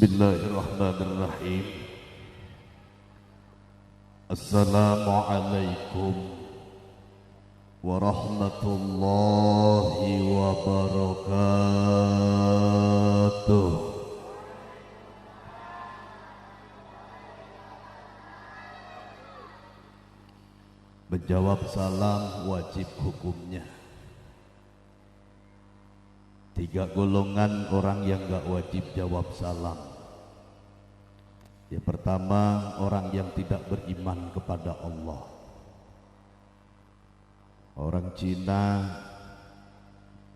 Bismillahirrahmanirrahim. Assalamualaikum warahmatullahi wabarakatuh. Menjawab salam wajib hukumnya. 3 golongan orang yang gak wajib jawab salam. Yang pertama, orang yang tidak beriman kepada Allah. Orang Cina,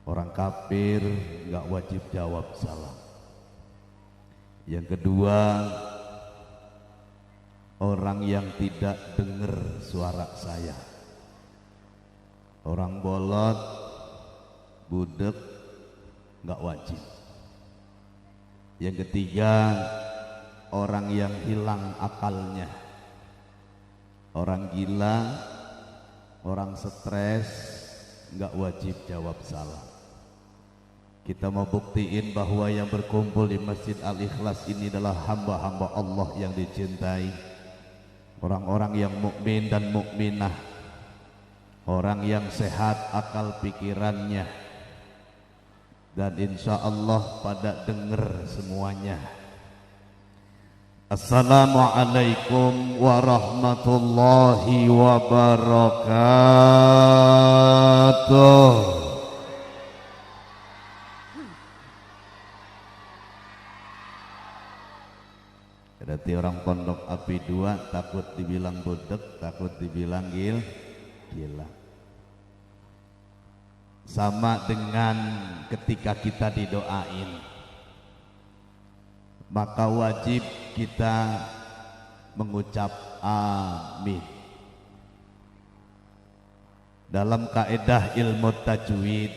orang kafir gak wajib jawab salam. Yang kedua, orang yang tidak dengar suara saya. Orang bolot, budek, nggak wajib. Yang ketiga, orang yang hilang akalnya, orang gila, orang stres, nggak wajib jawab salam. Kita mau buktiin bahwa yang berkumpul di Masjid Al-Ikhlas ini adalah hamba-hamba Allah yang dicintai, orang-orang yang mukmin dan mukminah, orang yang sehat akal pikirannya, dan insya Allah pada dengar semuanya. Assalamualaikum warahmatullahi wabarakatuh. Berarti orang Pondok Api 2 takut dibilang bodek, takut dibilang gila. Sama dengan ketika kita didoain, maka wajib kita mengucap amin. Dalam kaidah ilmu tajwid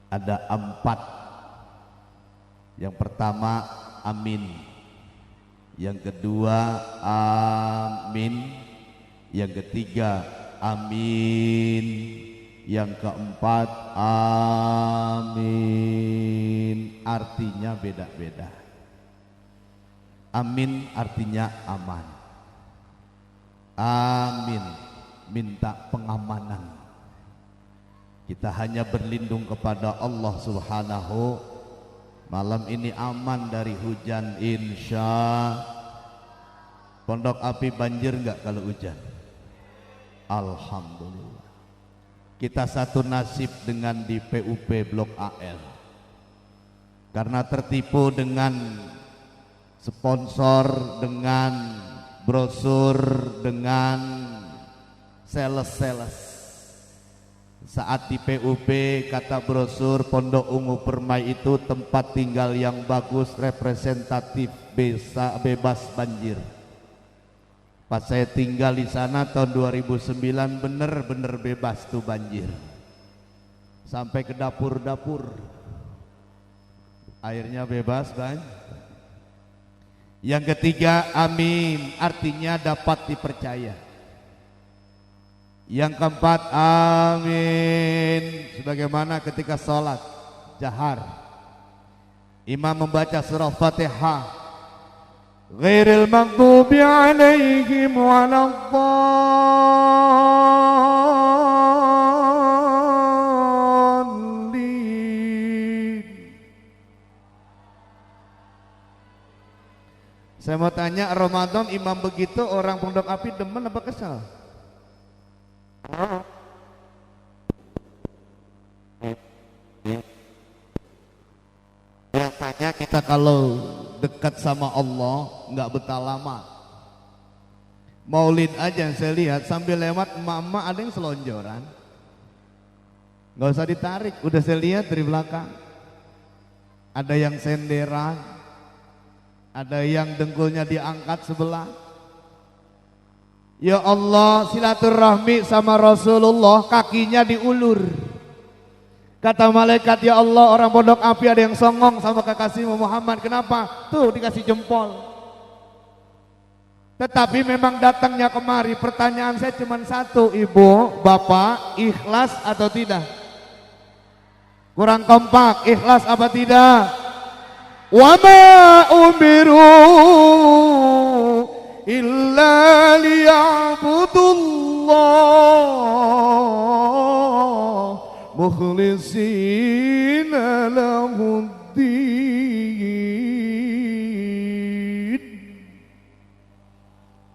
ada 4. Yang pertama amin, yang kedua amin, yang ketiga amin, yang keempat amin. Artinya beda-beda. Amin artinya aman. Amin minta pengamanan. Kita hanya berlindung kepada Allah Subhanahu. Malam ini aman dari hujan insya. Pondok Api banjir enggak kalau hujan? Alhamdulillah. Kita satu nasib dengan di PUP Blok AL, karena tertipu dengan sponsor, dengan brosur, dengan sales. Saat di PUP kata brosur Pondok Ungu Permai itu tempat tinggal yang bagus, representatif, bebas banjir. Pas saya tinggal di sana tahun 2009 bener-bener bebas tuh banjir. Sampai ke dapur-dapur. Airnya bebas kan? Yang ketiga amin artinya dapat dipercaya. Yang keempat amin sebagaimana ketika sholat jahar. Imam membaca surah Fatihah. Ghairil maghdubi alaihim waladdallin. Saya mau tanya, Ramadan imam begitu orang Pondok Api demen apa kesal? Biasanya kita kalau dekat sama Allah nggak betah lama. Maulid aja yang saya lihat sambil lewat emak-emak ada yang selonjoran, nggak usah ditarik, udah saya lihat dari belakang. Ada yang senderan, ada yang dengkulnya diangkat sebelah. Ya Allah, silaturahmi sama Rasulullah, kakinya diulur. Kata malaikat, ya Allah, orang Pondok Api ada yang songong sama kekasihmu Muhammad. Kenapa? Tuh dikasih jempol. Tetapi memang datangnya kemari. Pertanyaan saya cuma satu, ibu, bapak, ikhlas atau tidak? Kurang kompak, ikhlas apa tidak? wa ma umiru illa liya'budullah mukhlishina lahuddin.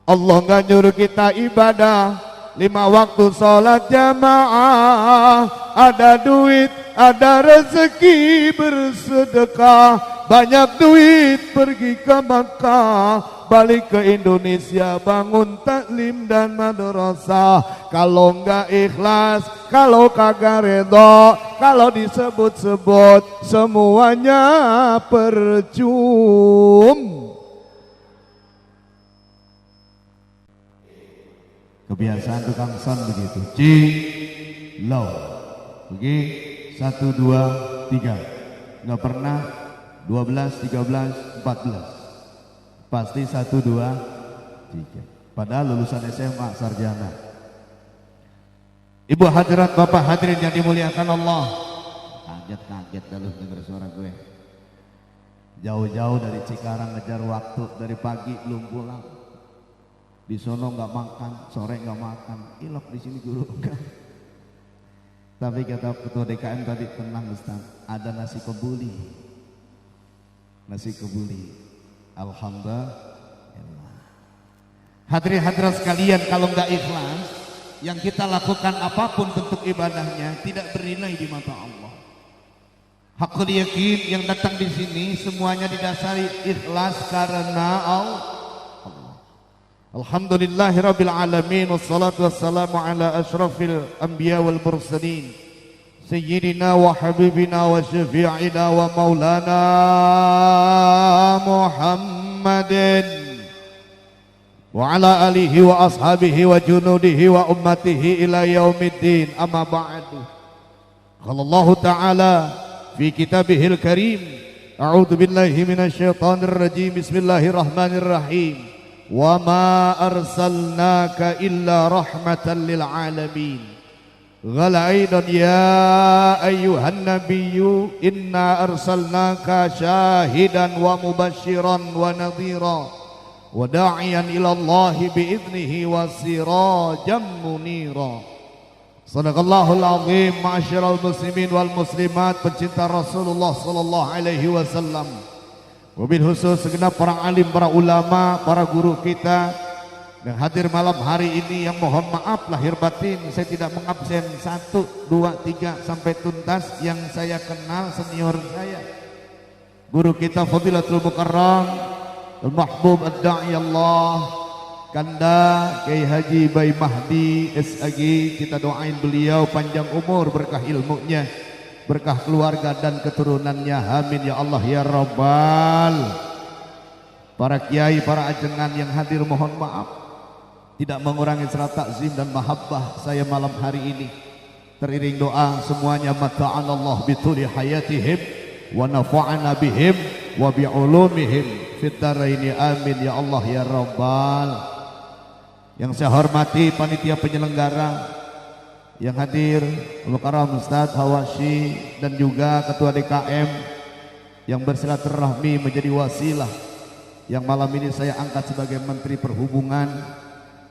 Allah nggak nyuruh kita ibadah 5 waktu sholat jamaah, ada duit, ada rezeki bersedekah, banyak duit pergi ke Makkah, balik ke Indonesia bangun taklim dan madrasah. Kalau enggak ikhlas, kalau kagak redha, kalau disebut-sebut semuanya percuma. Kebiasaan tukang son begitu. Low. Oke, 1, 2, 3. Nggak pernah 12, 13, 14. Pasti 1, 2, 3. Padahal lulusan SMA sarjana. Ibu hadirat, bapak hadirin yang dimuliakan Allah. Kaget dah lu denger suara gue. Jauh-jauh dari Cikarang ngejar waktu, dari pagi belum pulang. Di sono nggak makan, sore nggak makan, ilok di sini guru enggak. Tapi kata ketua DKM tadi, tenang Ustaz, ada nasi kebuli. Nasi kebuli. Alhamdulillah. Hadirin hadirat sekalian, kalau nggak ikhlas, yang kita lakukan apapun bentuk ibadahnya tidak bernilai di mata Allah. Hakul yakin yang datang di sini semuanya didasari ikhlas karena Allah. Alhamdulillahirabbil alamin, wassalatu wassalamu ala asyrafil anbiya wal mursalin sayyidina wa habibina wa syafi'ina wa maulana Muhammadin wa ala alihi wa ashabihi wa junudihi wa ummatihi ila yaumiddin. Amma ba'du. Qala Allah ta'ala fi kitabihil karim, a'udzu billahi minasyaitonir rajim, bismillahirrahmanirrahim. Wa ma arsalnaka illa rahmatan lil alamin. Qala aidan ya ayyuhan nabiyyu inna arsalnaka syahidan wa mubasysyiran wa nadhira wa da'iyan ila Allah bi idnihi wa sirajan munira. Shadaqallahul azim. Ma'asyiral muslimin wal muslimat, pencinta Rasulullah sallallahu alaihi wasallam. Wabil khusus segenap para alim, para ulama, para guru kita yang hadir malam hari ini, yang mohon maaf lahir batin saya tidak mengabsen 1, 2, 3 sampai tuntas yang saya kenal senior saya, guru kita Fadilatul Mukarram Al-Mahbub Ad-Da'i Allah Kanda Kiai Haji Bayi Mahdi SAG. Kita doain beliau panjang umur, berkah ilmunya, berkah keluarga dan keturunannya, amin ya Allah ya Rabbal. Para kiai, para ajengan yang hadir mohon maaf tidak mengurangi serat takzim dan mahabbah saya malam hari ini. Teriring doa semuanya, mata'anallah bituli hayatihim wa nafa'ana bihim wa bi'ulumihim fid dharaini, amin ya Allah ya Rabbal. Yang saya hormati panitia penyelenggara yang hadir, Al-Mukarram Ustaz Hawashi dan juga Ketua DKM yang bersilaturahmi menjadi wasilah, yang malam ini saya angkat sebagai Menteri Perhubungan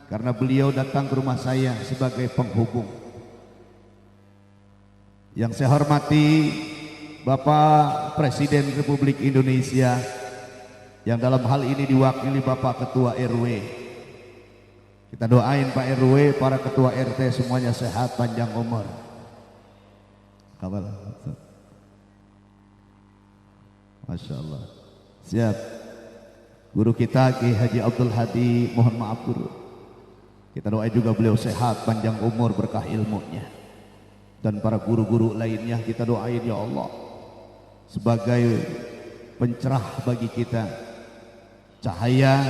karena beliau datang ke rumah saya sebagai penghubung. Yang saya hormati Bapak Presiden Republik Indonesia yang dalam hal ini diwakili Bapak Ketua RW. Kita doain Pak RW, para ketua RT semuanya sehat, panjang umur. Kabar. Masya Allah. Siap. Guru kita Kiai Haji Abdul Hadi, mohon maaf guru. Kita doain juga beliau sehat, panjang umur, berkah ilmunya. Dan para guru-guru lainnya kita doain ya Allah sebagai pencerah bagi kita, cahaya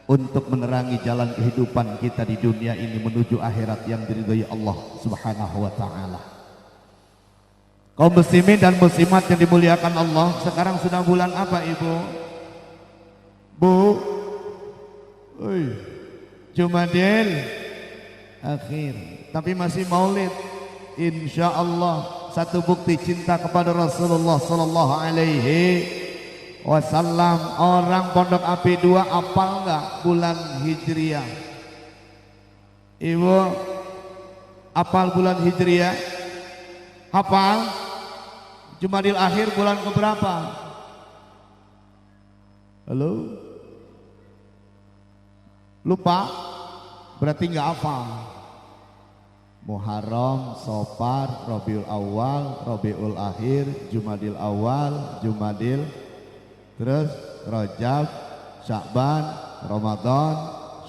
untuk menerangi jalan kehidupan kita di dunia ini menuju akhirat yang diridhai Allah Subhanahu wa taala. Kaum muslimin dan muslimat yang dimuliakan Allah, sekarang sudah bulan apa Ibu? Bu? Oi. Jumadil akhir. Tapi masih Maulid. Insya Allah satu bukti cinta kepada Rasulullah sallallahu alaihi wasallam. Orang Pondok Api 2 apal nggak bulan Hijriah? Ibu apal bulan Hijriah? Hafal? Jumadil Akhir bulan keberapa? Halo? Lupa? Berarti nggak hafal. Muharram, Safar, Rabiul Awal, Rabiul Akhir, Jumadil Awal, Jumadil, terus Rajab, Sya'ban, Ramadan,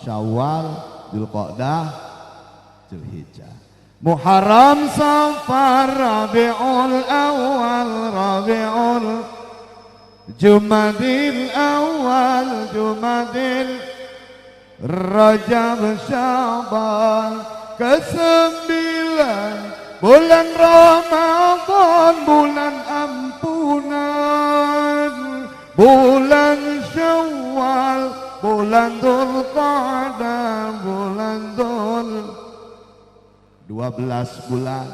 Syawal, Dzulqa'dah, Dzulhijjah. Muharram, Safar, Rabiul Awal, Rabiul, Jumadil Awal, Jumadil, Rajab, Sya'ban. Kesembilan bulan Ramadan, bulan ampunan, bulan Syawal, bulan Dzulqa'dah, bulan 12 bulan.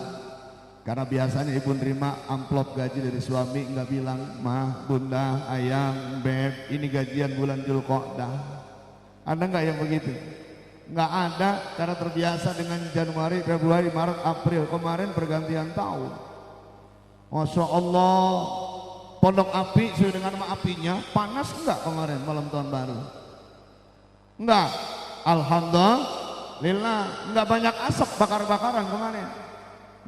Karena biasanya ibu nerima amplop gaji dari suami, nggak bilang mah, bunda, ayang, beb, ini gajian bulan Dzulqa'dah. Ada nggak yang begitu? Nggak ada, karena terbiasa dengan Januari, Februari, Maret, April. Kemarin pergantian tahun. Masya Allah, Pondok Api sesuai dengan nama apinya. Panas enggak kemarin malam tahun baru? Enggak. Alhamdulillah, enggak banyak asap bakar-bakaran kemarin.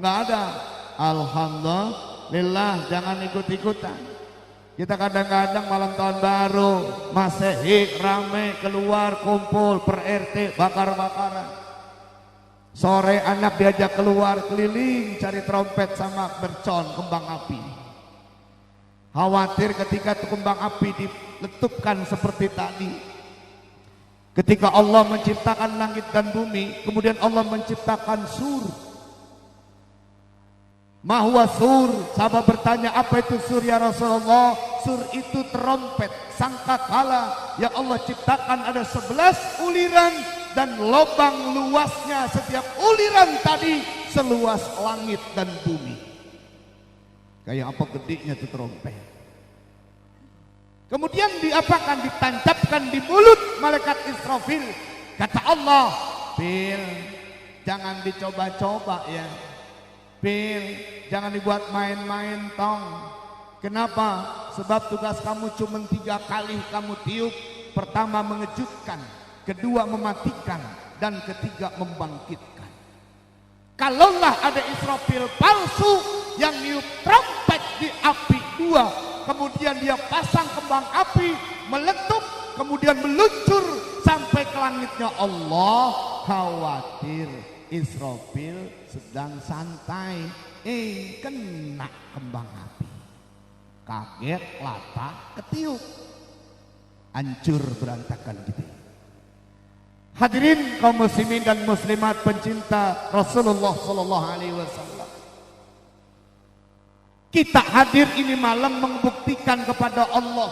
Enggak ada. Alhamdulillah, jangan ikut-ikutan. Kita kadang-kadang malam tahun baru Masehi rame keluar kumpul per RT bakar-bakaran. Sore anak diajak keluar keliling cari trompet sama mercon kembang api. Khawatir ketika kembang api diletupkan seperti tadi. Ketika Allah menciptakan langit dan bumi, kemudian Allah menciptakan sur. Mahwa sur, sahabat bertanya apa itu sur ya Rasulullah? Sur itu trompet, sangkakala yang Allah ciptakan ada 11 uliran dan lubang luasnya setiap uliran tadi seluas langit dan bumi. Kayak apa gedenya itu trompet. Kemudian diapakan? Ditancapkan di mulut malaikat Israfil. Kata Allah, Bil, jangan dicoba-coba ya. Bil, jangan dibuat main-main tong. Kenapa? Sebab tugas kamu cuma 3 kali kamu tiup. Pertama mengejutkan, kedua mematikan, dan ketiga membangkitkan. Kalaulah ada Israfil palsu yang niup trompet di api 2, kemudian dia pasang kembang api, meletup, kemudian meluncur sampai ke langitnya Allah, khawatir Israfil sedang santai, kena kembang api, kaget, lata, ketiup, hancur berantakan gitu. Hadirin kaum muslimin dan muslimat pencinta Rasulullah sallallahu alaihi wasallam. Kita hadir ini malam membuktikan kepada Allah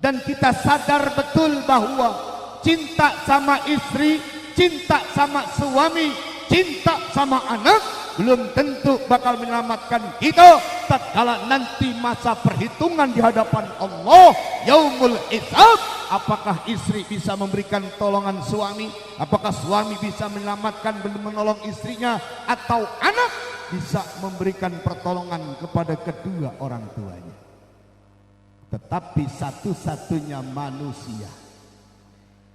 dan kita sadar betul bahwa cinta sama istri, cinta sama suami, cinta sama anak belum tentu bakal menyelamatkan kita tatkala nanti masa perhitungan di hadapan Allah yaumul hisab. Apakah istri bisa memberikan tolongan suami? Apakah suami bisa menyelamatkan menolong istrinya? Atau anak bisa memberikan pertolongan kepada kedua orang tuanya? Tetapi satu-satunya manusia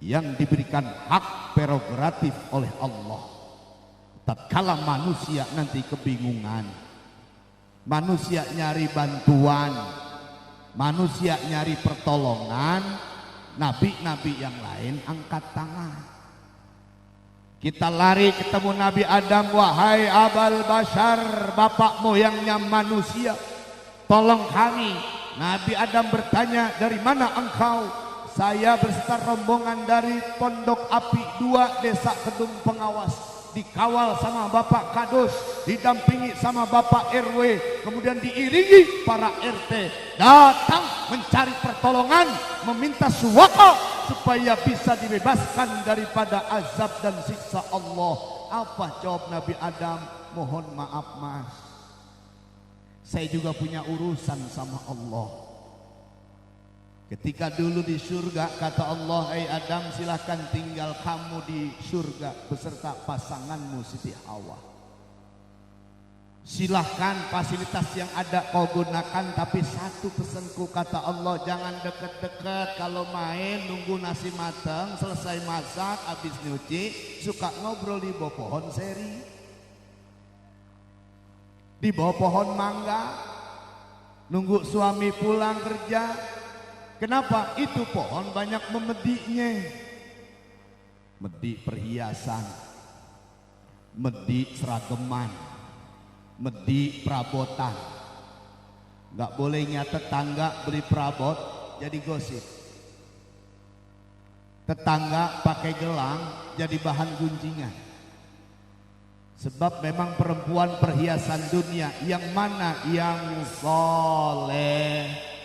yang diberikan hak prerogatif oleh Allah, tatkala manusia nanti kebingungan, manusia nyari bantuan, manusia nyari pertolongan, nabi-nabi yang lain angkat tangan. Kita lari ketemu Nabi Adam, wahai abal bashar, bapak moyangnya manusia, tolong kami. Nabi Adam bertanya, dari mana engkau? Saya berserta rombongan dari Pondok Api 2 Desa Kedung Pengawas, dikawal sama Bapak Kadus, didampingi sama Bapak RW, kemudian diiringi para RT, datang mencari pertolongan, meminta suaka supaya bisa dibebaskan daripada azab dan siksa Allah. Apa jawab Nabi Adam? Mohon maaf mas, saya juga punya urusan sama Allah. Ketika dulu di surga kata Allah, "Hai Adam, silahkan tinggal kamu di surga beserta pasanganmu Siti Hawa. Silahkan fasilitas yang ada kau gunakan, tapi satu pesanku," kata Allah, "jangan deket-deket. Kalau main nunggu nasi matang, selesai masak, habis nyuci, suka ngobrol di bawah pohon seri, di bawah pohon mangga, nunggu suami pulang kerja." Kenapa? Itu pohon banyak memediknya. Medik perhiasan, medik seragaman, medik perabotan. Gak bolehnya tetangga beli perabot jadi gosip. Tetangga pakai gelang jadi bahan gunjingan. Sebab memang perempuan perhiasan dunia. Yang mana? Yang soleh.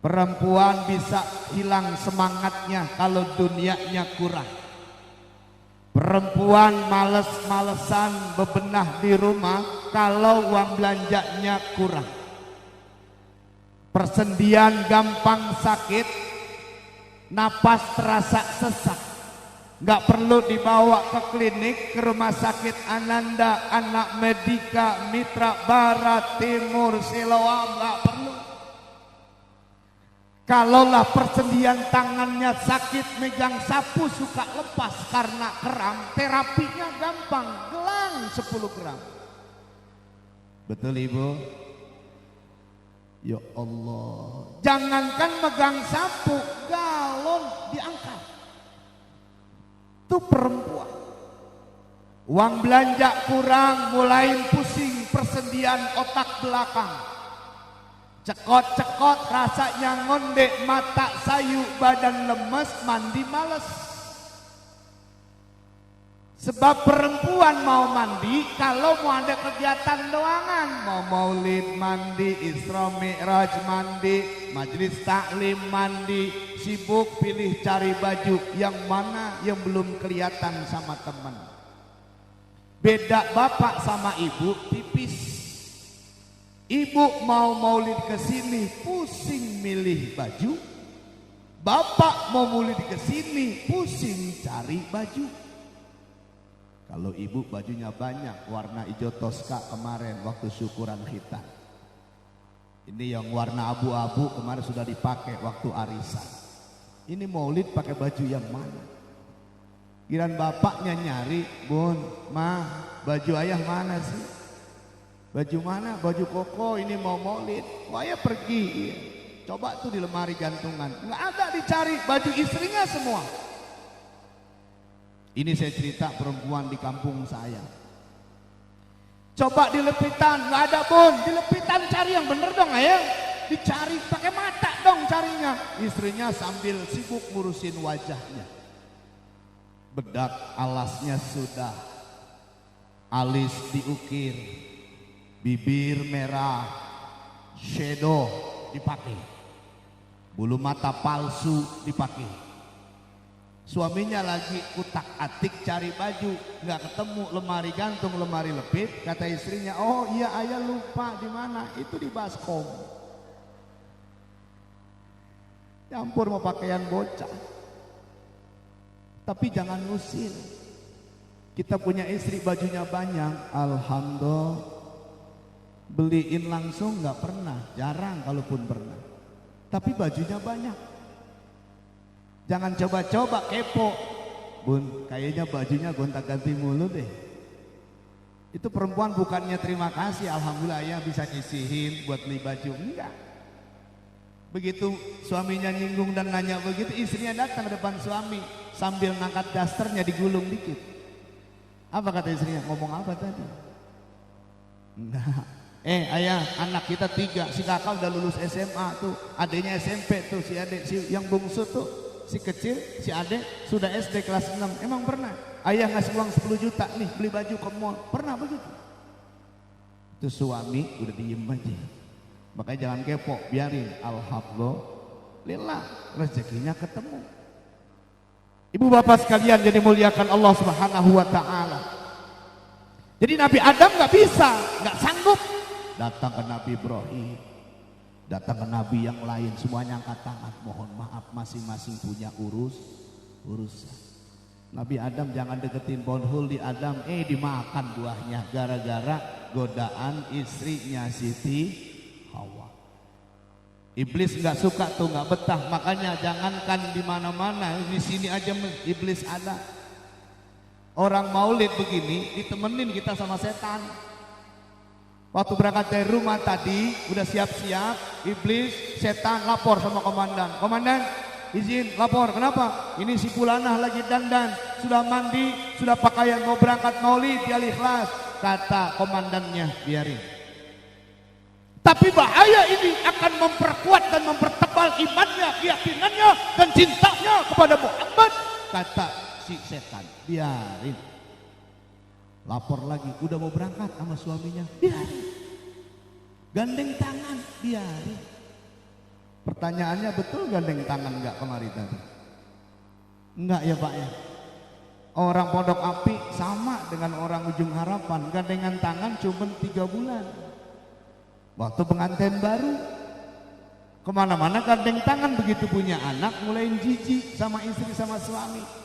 Perempuan bisa hilang semangatnya kalau dunianya kurang. Perempuan males-malesan bebenah di rumah kalau uang belanjanya kurang. Persendian gampang sakit, napas terasa sesak. Gak perlu dibawa ke klinik, ke rumah sakit Ananda, Anak Medika, Mitra Barat, Timur, Siloam, gak perlu. Kalaulah persendian tangannya sakit, megang sapu suka lepas karena kram, terapinya gampang, gelang 10 gram. Betul Ibu? Ya Allah, jangankan megang sapu, galon diangkat. Itu perempuan. Uang belanja kurang, mulai pusing persendian otak belakang. Cekot-cekot rasanya ngondek, mata sayu, badan lemes, mandi males. Sebab perempuan mau mandi kalau mau ada kegiatan doangan. Mau maulid mandi, Isra Mi'raj mandi, majelis taklim mandi. Sibuk pilih cari baju yang mana yang belum kelihatan sama teman. Beda bapak sama ibu tipis. Ibu mau maulid ke sini pusing milih baju, bapak mau maulid ke sini pusing cari baju. Kalau ibu bajunya banyak, warna hijau toska kemarin waktu syukuran khitan. Ini yang warna abu-abu kemarin sudah dipakai waktu arisan. Ini maulid pakai baju yang mana? Giliran bapaknya nyari, "Bun, Ma, baju ayah mana sih? Baju mana? Baju koko, ini mau maulid." Wah ya pergi. Iya. Coba tuh di lemari gantungan, nggak ada, dicari baju istrinya semua. Ini saya cerita perempuan di kampung saya. Coba di lepitan, nggak ada Bun. Di lepitan cari yang bener dong ayah. Dicari pakai mata dong carinya. Istrinya sambil sibuk ngurusin wajahnya. Bedak alasnya sudah, alis diukir, bibir merah, shadow dipakai, bulu mata palsu dipakai. Suaminya lagi kutak-atik cari baju, nggak ketemu, lemari gantung, lemari lepit. Kata istrinya, "Oh iya ayah lupa, di mana? Itu di baskom." Campur mau pakaian bocah. Tapi jangan ngusir. Kita punya istri bajunya banyak, alhamdulillah. Beliin langsung nggak pernah, jarang kalaupun pernah. Tapi bajunya banyak. Jangan coba-coba kepo. "Bun, kayaknya bajunya gonta-ganti mulu deh." Itu perempuan bukannya terima kasih, alhamdulillah ya bisa nyisihin buat beli baju, enggak. Begitu suaminya nyinggung dan nanya begitu, istrinya datang ke depan suami sambil ngangkat dasternya digulung dikit. Apa kata istrinya? "Ngomong apa tadi?" "Enggak. Ayah, anak kita 3, si kakak udah lulus SMA tuh, adiknya SMP tuh, si adik si yang bungsu tuh, si kecil, si adik sudah SD kelas 6. Emang pernah ayah ngasih uang 10 juta nih beli baju ke mall? Pernah begitu?" Itu suami udah diem aja. Makanya jangan kepo, biarin. Alhamdulillah rezekinya ketemu. Ibu bapak sekalian jadi muliakan Allah Subhanahu wa ta'ala. Jadi Nabi Adam nggak bisa, nggak sanggup. Datang ke Nabi Ibrahim, Datang ke nabi yang lain semuanya angkat tangan, mohon maaf masing-masing punya urusan. Nabi Adam jangan deketin pohon huldi Adam, dimakan buahnya gara-gara godaan istrinya Siti Hawa. Iblis nggak suka tuh, nggak betah, makanya jangankan di mana-mana, di sini aja iblis ada. Orang maulid begini ditemenin kita sama setan. Waktu berangkat dari rumah tadi udah siap-siap, iblis setan lapor sama komandan. Komandan, izin lapor, kenapa? Ini si Fulanah lagi dandan, sudah mandi, sudah pakaian mau berangkat maulid, dia ikhlas. Kata komandannya, biarin. Tapi bahaya ini akan memperkuat dan mempertebal imannya, keyakinannya dan cintanya kepada Muhammad. Kata si setan, biarin. Lapor lagi, udah mau berangkat sama suaminya, biarin. Gandeng tangan, biarin. Pertanyaannya, betul gandeng tangan enggak kemarin tadi? Enggak ya Pak ya? Orang Pondok Api sama dengan orang Ujung Harapan, gandengan tangan cuma 3 bulan. Waktu pengantin baru, kemana-mana gandeng tangan, begitu punya anak mulai jijik sama istri sama suami.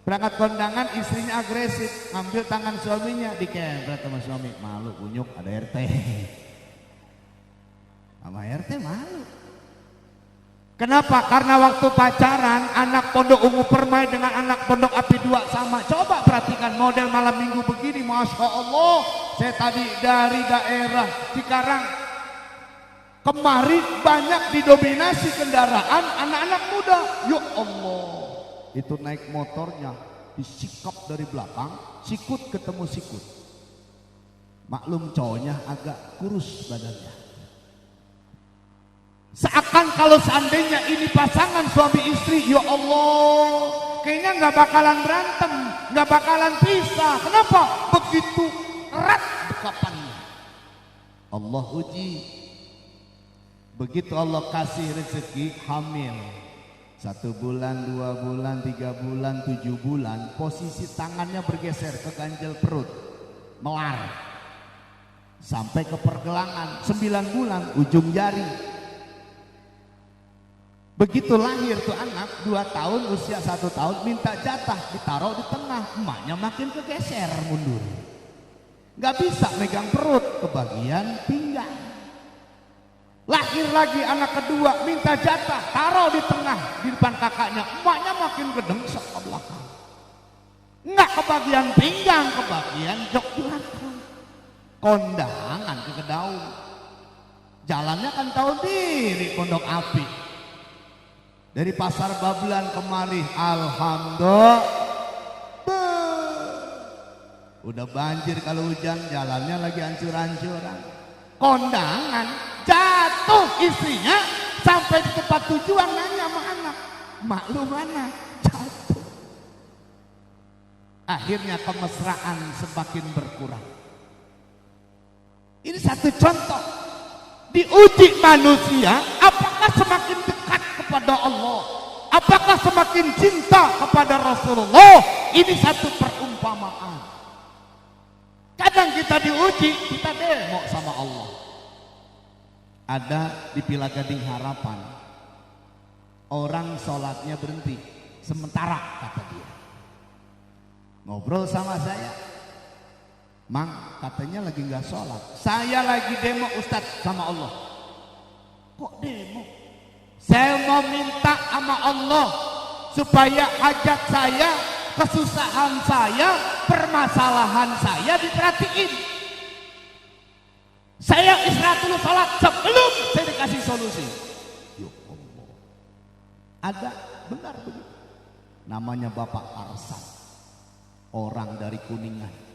Berangkat kondangan istrinya agresif, ngambil tangan suaminya, dikebret sama suami, malu kunyuk ada RT. Sama RT malu. Kenapa? Karena waktu pacaran anak Pondok Ungu Permai dengan anak Pondok Api 2 sama. Coba perhatikan model malam minggu begini, Masya Allah. Saya tadi dari daerah Cikarang kemari banyak didominasi kendaraan anak-anak muda. Ya Allah, itu naik motornya disikap dari belakang, sikut ketemu sikut. Maklum cowoknya agak kurus badannya. Seakan kalau seandainya ini pasangan suami istri, ya Allah, kayaknya nggak bakalan berantem, nggak bakalan pisah. Kenapa? Begitu erat dekapannya. Allah uji. Begitu Allah kasih rezeki hamil, 1 bulan, 2 bulan, 3 bulan, 7 bulan, posisi tangannya bergeser ke ganjel perut, melar, sampai ke pergelangan. 9 bulan, ujung jari. Begitu lahir tuh anak 2 tahun, usia 1 tahun, minta jatah, ditaruh di tengah, emaknya makin kegeser mundur, nggak bisa megang perut, ke bagian pinggang. Lahir lagi anak kedua, minta jatah, taruh di tengah, di depan kakaknya, emaknya makin gedengsek ke belakang, nggak ke bagian pinggang, ke bagian jok belakang. Kondangan ke Kedaung, jalannya kan tahu diri Pondok Api. Dari Pasar Babelan kemari, alhamdulillah, udah banjir kalau hujan, jalannya lagi hancur-hancuran. Kondangan, jatuh istrinya, sampai di tempat tujuan nanya sama anak, mak lu mana? Jatuh. Akhirnya kemesraan semakin berkurang. Ini satu contoh. Diuji manusia, apakah semakin dekat kepada Allah, apakah semakin cinta kepada Rasulullah. Ini satu perumpamaan. Kadang kita diuji, kita demo sama Allah. Ada di Pila Gading Harapan, orang sholatnya berhenti sementara, kata dia. Ngobrol sama saya, Mang, katanya lagi nggak sholat. Saya lagi demo Ustadz sama Allah. Kok demo? Saya mau minta sama Allah supaya hajat saya, kesusahan saya, permasalahan saya diperhatiin. Saya istirahat dulu sholat sebelum saya dikasih solusi. Ya Allah. Ada, benar begitu. Namanya Bapak Arsan, orang dari Kuningan.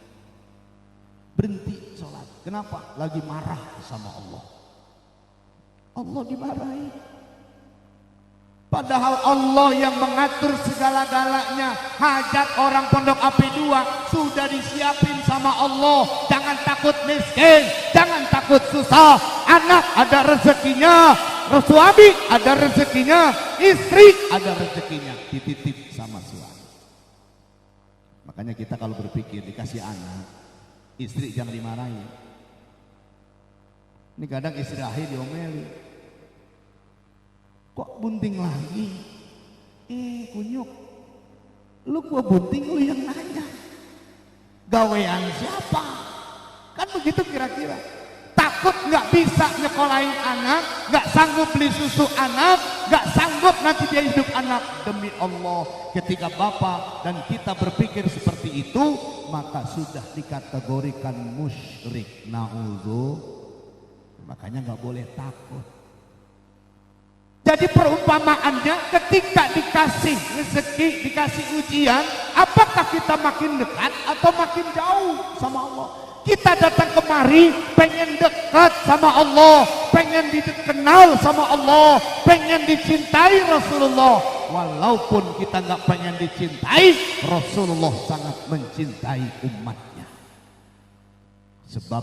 Berhenti sholat. Kenapa? Lagi marah sama Allah. Allah dimarahi. Padahal Allah yang mengatur segala-galanya. Hajat orang Pondok Api 2 sudah disiapin sama Allah. Jangan takut miskin, jangan takut susah. Anak ada rezekinya, suami ada rezekinya, istri ada rezekinya, dititip sama suami. Makanya kita kalau berpikir dikasih anak, istri jangan dimarahi. Ini kadang istri akhir diomeli. Kok bunting lagi? Kunyuk, lu gua bunting, lu yang nanya. Gawean siapa? Kan begitu kira-kira. Takut nggak bisa nyekolahin anak, nggak sanggup beli susu anak, nggak sanggup nanti dia hidup anak. Demi Allah, ketika bapak dan kita berpikir seperti itu, maka sudah dikategorikan musyrik. Na'udzu. Makanya nggak boleh takut. Jadi perumpamaannya, ketika dikasih rezeki, dikasih ujian, apakah kita makin dekat atau makin jauh sama Allah? Kita datang kemari pengen dekat sama Allah, pengen dikenal sama Allah, pengen dicintai Rasulullah. Walaupun kita nggak pengen dicintai, Rasulullah sangat mencintai umatnya. Sebab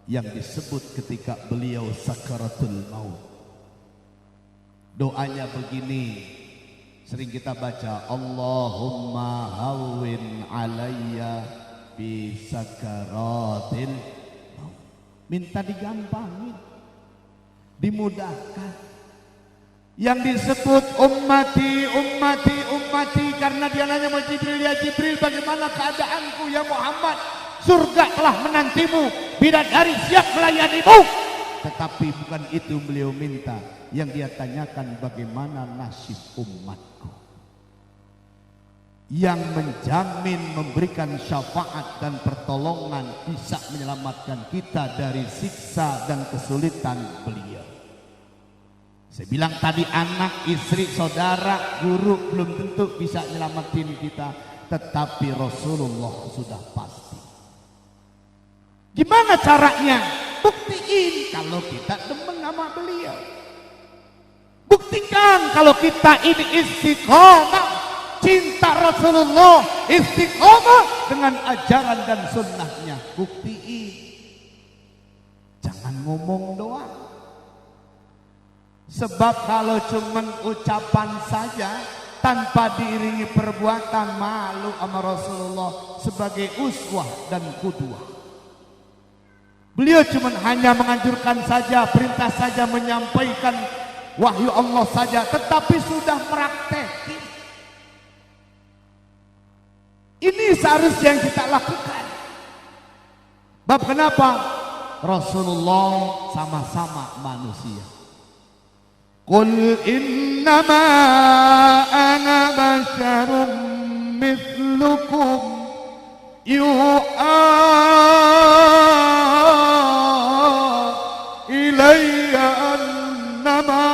yang disebut ketika beliau sakaratul maut, doanya begini, sering kita baca, Allahumma hawwin alayya bi sakaratil maut. Minta digampangin, dimudahkan. Yang disebut ummati, ummati, ummati, karena dia nanya sama Jibril, ya Jibril, bagaimana keadaanku ya Muhammad? Surga telah menantimu, bidadari siap melayanimu. Tetapi bukan itu beliau minta. Yang dia tanyakan, bagaimana nasib umatku? Yang menjamin, memberikan syafaat dan pertolongan, bisa menyelamatkan kita dari siksa dan kesulitan beliau. Saya bilang tadi, anak, istri, saudara, guru belum tentu bisa menyelamatin kita, tetapi Rasulullah sudah pasti. Gimana caranya? Buktiin kalau kita demen sama beliau. Buktikan kalau kita ini istiqomah cinta Rasulullah, istiqomah dengan ajaran dan sunnahnya. Buktiin, jangan ngomong doang. Sebab kalau cuman ucapan saja tanpa diiringi perbuatan, malu sama Rasulullah sebagai uswah dan qudwah. Beliau cuman hanya menganjurkan saja, perintah saja, menyampaikan wahyu Allah saja, tetapi sudah praktek. Ini seharusnya yang kita lakukan. Bab kenapa? Rasulullah sama-sama manusia. Qul innama ana basyarum mithlukum yu'a ilayya annama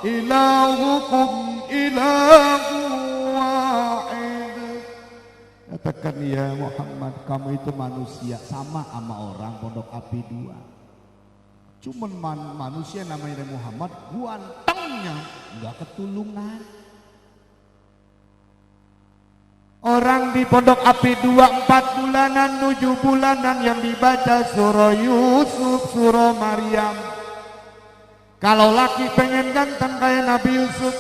ilahukum ilahu wahid. Katakan, ya Muhammad, kamu itu manusia, sama orang Pondok Api 2. Cuman manusia namanya Muhammad, guantengnya nggak ketulungan. Orang di Pondok Api 2 4 bulanan, 7 bulanan yang dibaca surah Yusuf, surah Maryam. Kalau laki pengen ganteng kayak Nabi Yusuf,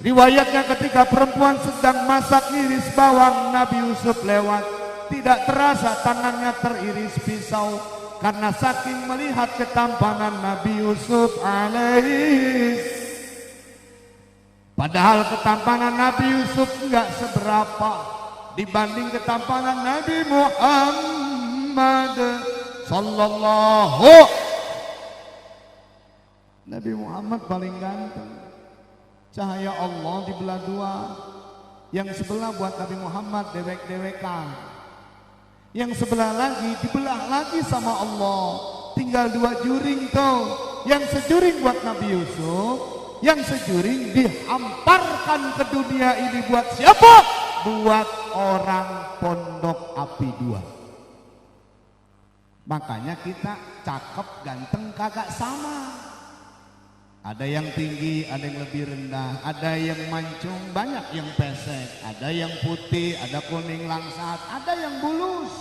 riwayatnya ketika perempuan sedang masak iris bawang, Nabi Yusuf lewat, tidak terasa tangannya teriris pisau, karena saking melihat ketampanan Nabi Yusuf alaihis. Padahal ketampanan Nabi Yusuf enggak seberapa dibanding ketampanan Nabi Muhammad sallallahu. Nabi Muhammad paling ganteng, cahaya Allah dibelah dua. Yang sebelah buat Nabi Muhammad dewek-dewekan, yang sebelah lagi dibelah lagi sama Allah, tinggal 2 juring tuh. Yang sejuring buat Nabi Yusuf, yang sejuring dihamparkan ke dunia ini buat siapa? Buat orang Pondok Api 2. Makanya kita cakep ganteng kagak sama. Ada yang tinggi, ada yang lebih rendah, ada yang mancung, banyak yang pesek, ada yang putih, ada kuning langsat, ada yang bulus.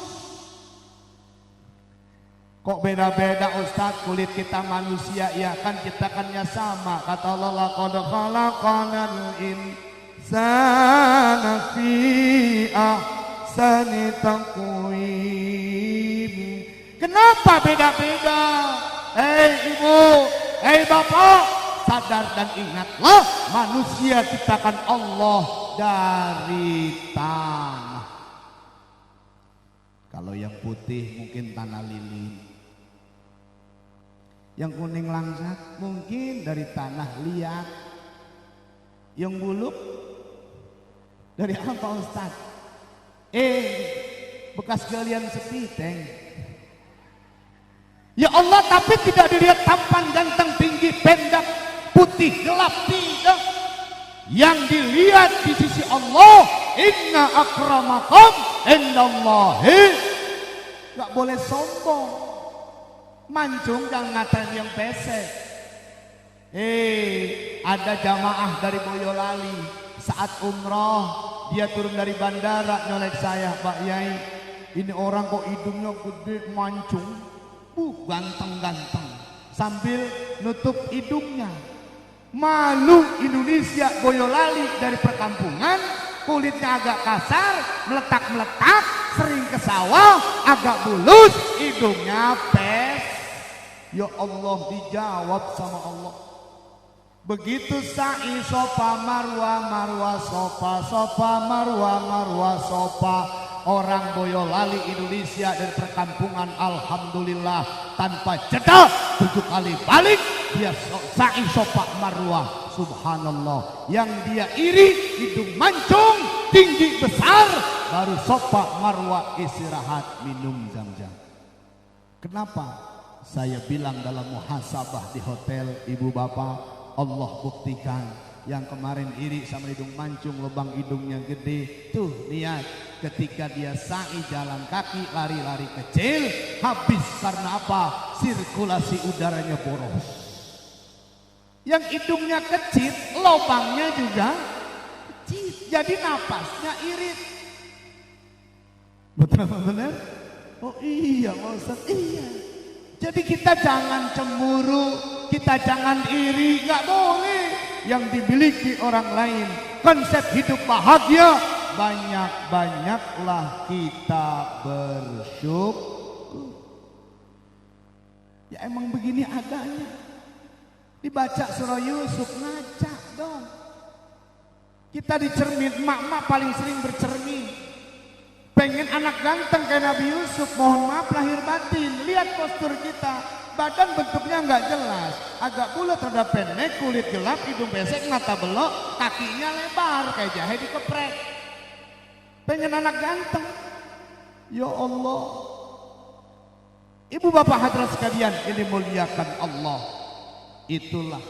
Kok beda-beda Ustadz? Kulit kita manusia, ya kan ciptakannya sama. Kata Allah, laqad khalaqnal insana fi ahsani taqwim. Kenapa beda-beda? Ibu, Hei Bapak, sadar dan ingatlah, manusia ciptakan Allah dari tanah. Kalau yang putih mungkin tanah lilin, yang kuning langsat mungkin dari tanah liat, yang buluk dari apa Ustaz? Bekas galian sepiteng. Ya Allah, tapi tidak dilihat tampan, ganteng, tinggi, pendek, putih, gelap, tidak. Yang dilihat di sisi Allah, inna akramakum indallahi. Gak boleh sombong. Mancung jangan ngatain yang pesek. Ada jamaah dari Boyolali saat umroh, dia turun dari bandara nyolek saya, Pak Yai, ini orang kok hidungnya gede, mancung, ganteng-ganteng, sambil nutup hidungnya. Malu Indonesia Boyolali dari perkampungan, kulitnya agak kasar, meletak-meletak, sering ke sawah, agak bulus, hidungnya pes. Ya Allah, dijawab sama Allah. Begitu sa'i sofa marwa, marwa sofa, sofa marwa, marwa sofa. Orang Boyolali Indonesia dari perkampungan, alhamdulillah tanpa jeda 7 kali balik dia sa'i sofa marwa. Subhanallah, yang dia iri hidung mancung, tinggi besar, baru sofa marwa istirahat minum zam-zam. Kenapa? Saya bilang dalam muhasabah di hotel, ibu bapak, Allah buktikan yang kemarin iri sama hidung mancung, lubang hidungnya gede. Tuh lihat, ketika dia sa'i jalan kaki, lari-lari kecil, habis karena apa? Sirkulasi udaranya boros. Yang hidungnya kecil, lubangnya juga kecil, jadi napasnya irit. Betul apa benar? Oh iya Ustaz, iya. Jadi kita jangan cemburu, kita jangan iri, nggak boleh. Yang dimiliki orang lain, konsep hidup bahagia, banyak-banyaklah kita bersyukur. Ya emang begini adanya. Dibaca surah Yusuf, ngaca dong. Kita dicermin, mak-mak paling sering bercermin. Pengen anak ganteng kayak Nabi Yusuf, mohon maaf lahir batin. Lihat postur kita, badan bentuknya nggak jelas, agak bulat, rada pendek, kulit gelap, hidung pesek, mata belok, kakinya lebar kayak jahe dikeprek. Pengen anak ganteng. Ya Allah. Ibu bapak hadirat sekalian, ini muliakan Allah. Itulah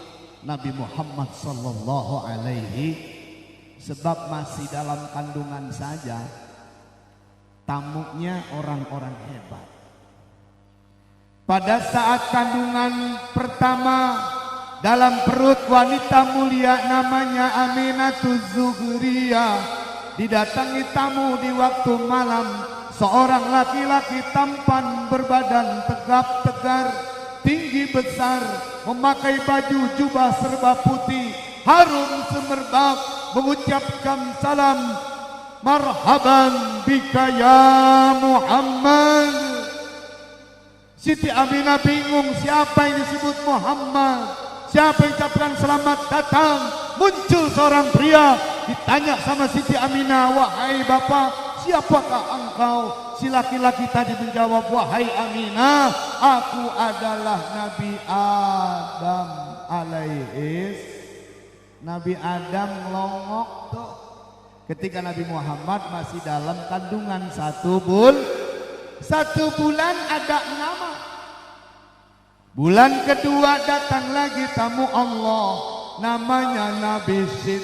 Nabi Muhammad sallallahu alaihi, sebab masih dalam kandungan saja tamunya orang-orang hebat. Pada saat kandungan pertama dalam perut wanita mulia namanya Aminatul Zuhriyah, didatangi tamu di waktu malam. Seorang laki-laki tampan, berbadan tegap tegar, tinggi besar, memakai baju jubah serba putih, harum semerbak, mengucapkan salam, marhaban bika ya Muhammad. Siti Aminah bingung, siapa yang disebut Muhammad, siapa yang ucapkan selamat datang. Muncul seorang pria, ditanya sama Siti Aminah, wahai bapak, siapakah engkau? Si laki-laki tadi menjawab, wahai Aminah, aku adalah Nabi Adam alaihis. Nabi Adam ngelongok tuh ketika Nabi Muhammad masih dalam kandungan 1 bulan ada nama. Bulan kedua datang lagi tamu Allah, namanya Nabi Sid,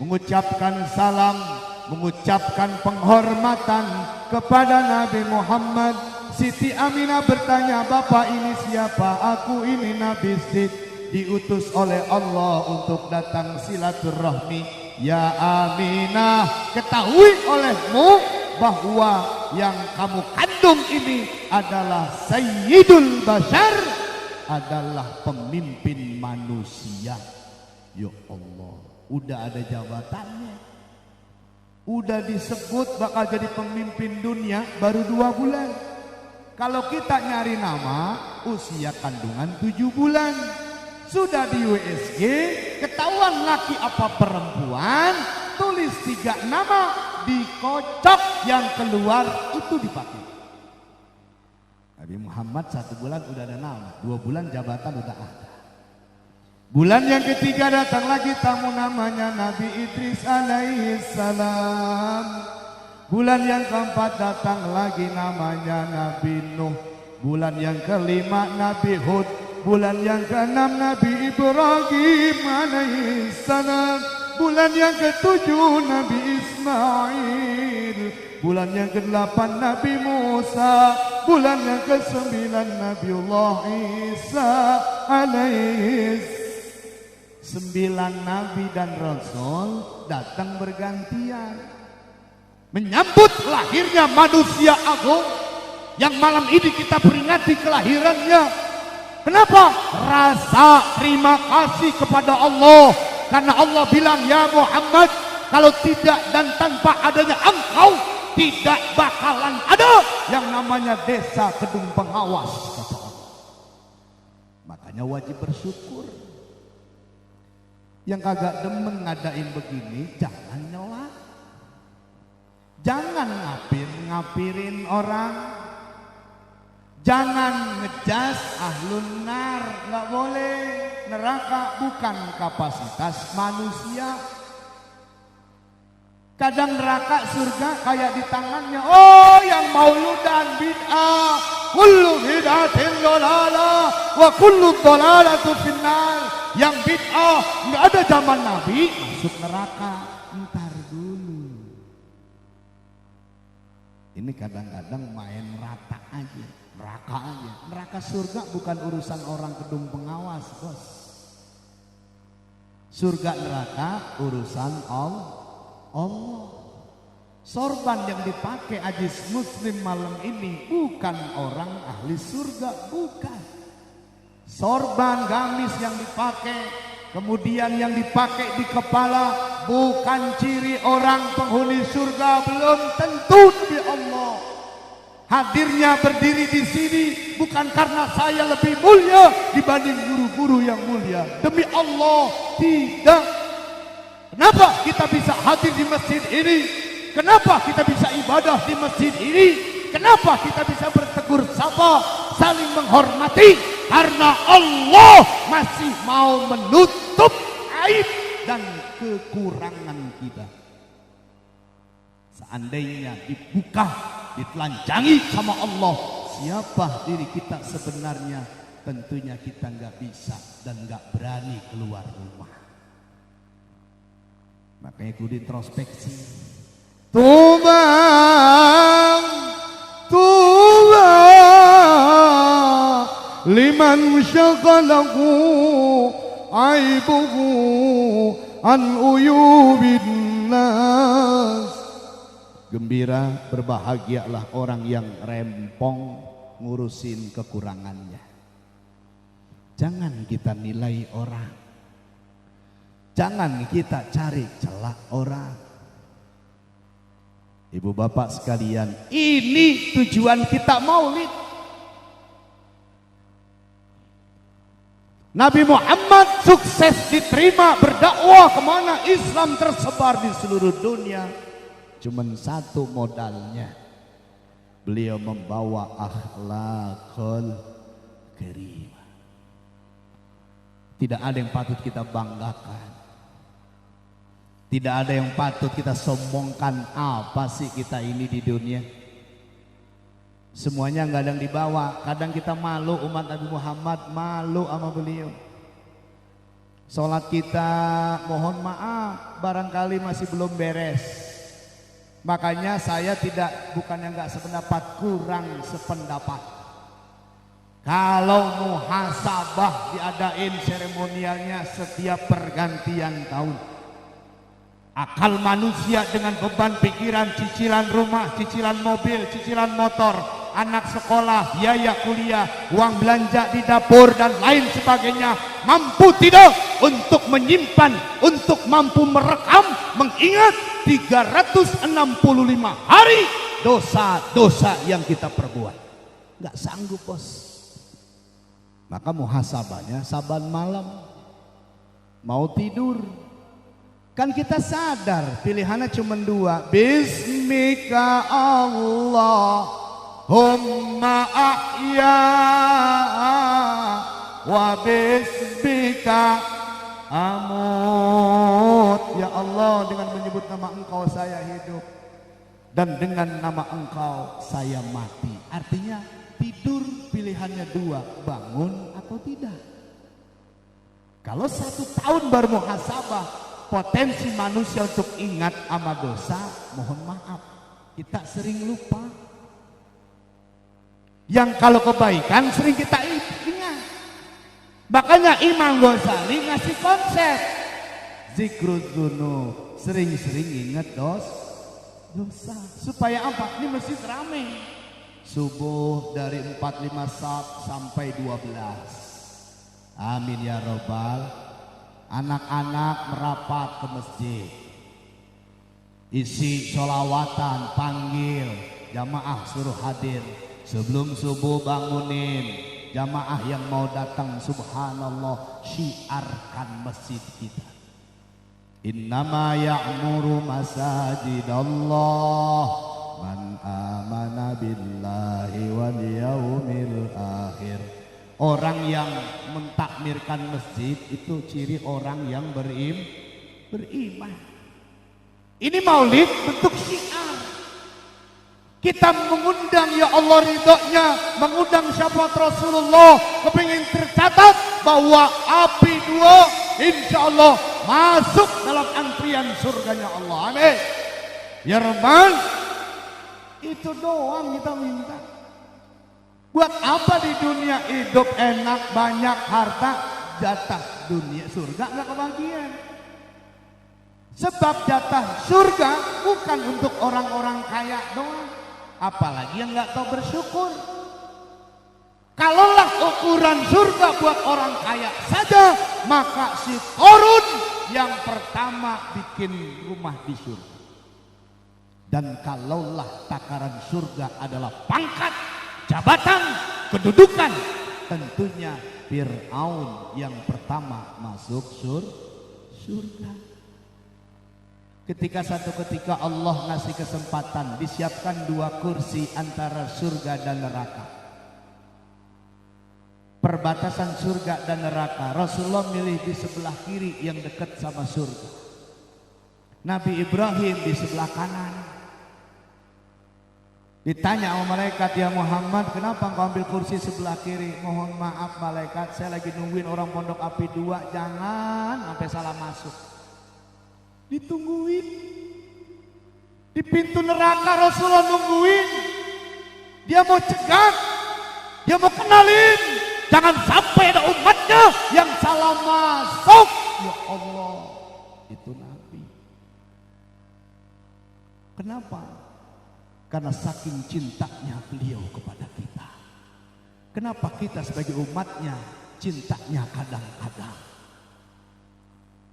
mengucapkan salam, mengucapkan penghormatan kepada Nabi Muhammad. Siti Aminah bertanya, bapak ini siapa? Aku ini Nabi Sid, diutus oleh Allah untuk datang silaturahmi. Ya Aminah, ketahui olehmu bahwa yang kamu kandung ini adalah Sayyidul Bashar, adalah pemimpin manusia. Ya Allah, udah ada jabatannya, udah disebut bakal jadi pemimpin dunia baru 2 bulan. Kalau kita nyari nama, usia kandungan 7 bulan. Sudah di USG, ketahuan laki apa perempuan, tulis 3 nama, dikocok, yang keluar itu dipakai. Nabi Muhammad 1 bulan udah ada nama, 2 bulan jabatan udah ada. Bulan yang ketiga datang lagi tamu namanya Nabi Idris alaihissalam. Bulan yang keempat datang lagi namanya Nabi Nuh. Bulan yang kelima Nabi Hud. Bulan yang keenam Nabi Ibrahim alaihissalam. Bulan yang ketujuh Nabi Ismail. Bulan yang ke-8 Nabi Musa. Bulan yang ke-9 Nabiullah Isa alaihissalam. 9 Nabi dan Rasul datang bergantian menyambut lahirnya manusia agung yang malam ini kita peringati kelahirannya. Kenapa? Rasa terima kasih kepada Allah. Karena Allah bilang, ya Muhammad, kalau tidak dan tanpa adanya engkau, tidak bakalan ada yang namanya desa Kedung Pengawas, kata Allah. Makanya wajib bersyukur. Yang kagak demen ngadain begini, jangan nyela. Jangan ngapirin orang. Jangan ngejas ahlun nar, nggak boleh. Neraka bukan kapasitas manusia. Kadang neraka surga kayak di tangannya. Oh, yang mauludan bid'ah, kullu bid'atin dhalalah wa kullu dhalalatu finnar. Yang bid'ah nggak ada zaman Nabi masuk neraka. Ntar dulu. Ini kadang-kadang main rata aja. Neraka aja. Neraka surga bukan urusan orang Kedung Pengawas, bos. Surga neraka urusan Allah. Sorban yang dipakai ajis muslim malam ini bukan orang ahli surga, bukan. Sorban gamis yang dipakai, kemudian yang dipakai di kepala bukan ciri orang penghuni surga, belum tentu demi Allah. Hadirnya berdiri di sini bukan karena saya lebih mulia dibanding guru-guru yang mulia. Demi Allah, tidak. Kenapa kita bisa hadir di masjid ini? Kenapa kita bisa ibadah di masjid ini? Kenapa kita bisa bertegur sapa, saling menghormati? Karena Allah masih mau menutup aib dan kekurangan kita. Seandainya dibuka, ditelanjangi sama Allah, siapa diri kita sebenarnya? Tentunya kita nggak bisa dan nggak berani keluar rumah. Makanya kudu introspeksi. Tumbang, liman syaghalahu aibuhu an uyubin nas. Gembira, berbahagialah orang yang rempong ngurusin kekurangannya. Jangan kita nilai orang. Jangan kita cari celah orang. Ibu bapak sekalian, ini tujuan kita maulid. Nabi Muhammad sukses diterima berdakwah kemana Islam tersebar di seluruh dunia. Cuman satu modalnya, beliau membawa akhlakul karimah. Tidak ada yang patut kita banggakan. Tidak ada yang patut kita sombongkan. Apa sih kita ini di dunia? Semuanya nggak ada yang dibawa. Kadang kita malu, umat Nabi Muhammad malu sama beliau. Sholat kita mohon maaf barangkali masih belum beres. Makanya saya bukannya nggak sependapat, kurang sependapat. Kalau muhasabah diadain seremonialnya setiap pergantian tahun. Akal manusia dengan beban pikiran, cicilan rumah, cicilan mobil, cicilan motor, anak sekolah, biaya kuliah, uang belanja di dapur dan lain sebagainya, mampu tidak untuk menyimpan, untuk mampu merekam, mengingat 365 hari dosa-dosa yang kita perbuat. Nggak sanggup, bos. Maka muhasabahnya saban malam. Mau tidur, kan kita sadar pilihannya cuma dua. Bismika Allahumma ahya wa bismika amut. Ya Allah, dengan menyebut nama Engkau saya hidup, dan dengan nama Engkau saya mati. Artinya tidur pilihannya dua, bangun atau tidak. Kalau 1 tahun bermuhasabah, potensi manusia untuk ingat amal dosa, mohon maaf, kita sering lupa. Yang kalau kebaikan sering kita ingat. Makanya Imam Ghazali ngasih konsep zikrul dzunub, sering-sering ingat dosa. Supaya apa? Ini masjid rame. Subuh dari 4-5 sampai 12. Amin ya robbal. Anak-anak merapat ke masjid, isi sholawatan, panggil jamaah suruh hadir. Sebelum subuh bangunin jamaah yang mau datang. Subhanallah, syiarkan masjid kita. Innama ya'muru masajidallah man amana billahi wal yaumil akhir. Orang yang mentakmirkan masjid itu ciri orang yang beriman. Ini maulid bentuk syiar. Kita mengundang ya Allah ridhonya, mengundang syafaat Rasulullah, kepingin tercatat bahwa api 2 insya Allah masuk dalam antrian surganya Allah. Amin. Ya Rabbal, itu doang kita minta. Buat apa di dunia hidup enak, banyak harta, jatah dunia surga nggak kebagian. Sebab jatah surga bukan untuk orang-orang kaya doang, apalagi yang nggak tahu bersyukur. Kalaulah ukuran surga buat orang kaya saja, maka si Korun yang pertama bikin rumah di surga. Dan kalaulah takaran surga adalah pangkat, jabatan, kedudukan, tentunya Fir'aun yang pertama masuk surga. Ketika satu ketika Allah ngasih kesempatan, disiapkan 2 kursi antara surga dan neraka. Perbatasan surga dan neraka, Rasulullah milih di sebelah kiri yang dekat sama surga. Nabi Ibrahim di sebelah kanan. Ditanya sama malaikat, ya Muhammad, kenapa engkau ambil kursi sebelah kiri? Mohon maaf malaikat, saya lagi nungguin orang pondok api 2, jangan sampai salah masuk. Ditungguin di pintu neraka, Rasulullah nungguin. Dia mau cegat, dia mau kenalin, jangan sampai ada umatnya yang salah masuk. Ya Allah, itu Nabi. Kenapa? Karena saking cintanya beliau kepada kita. Kenapa kita sebagai umatnya cintanya kadang-kadang?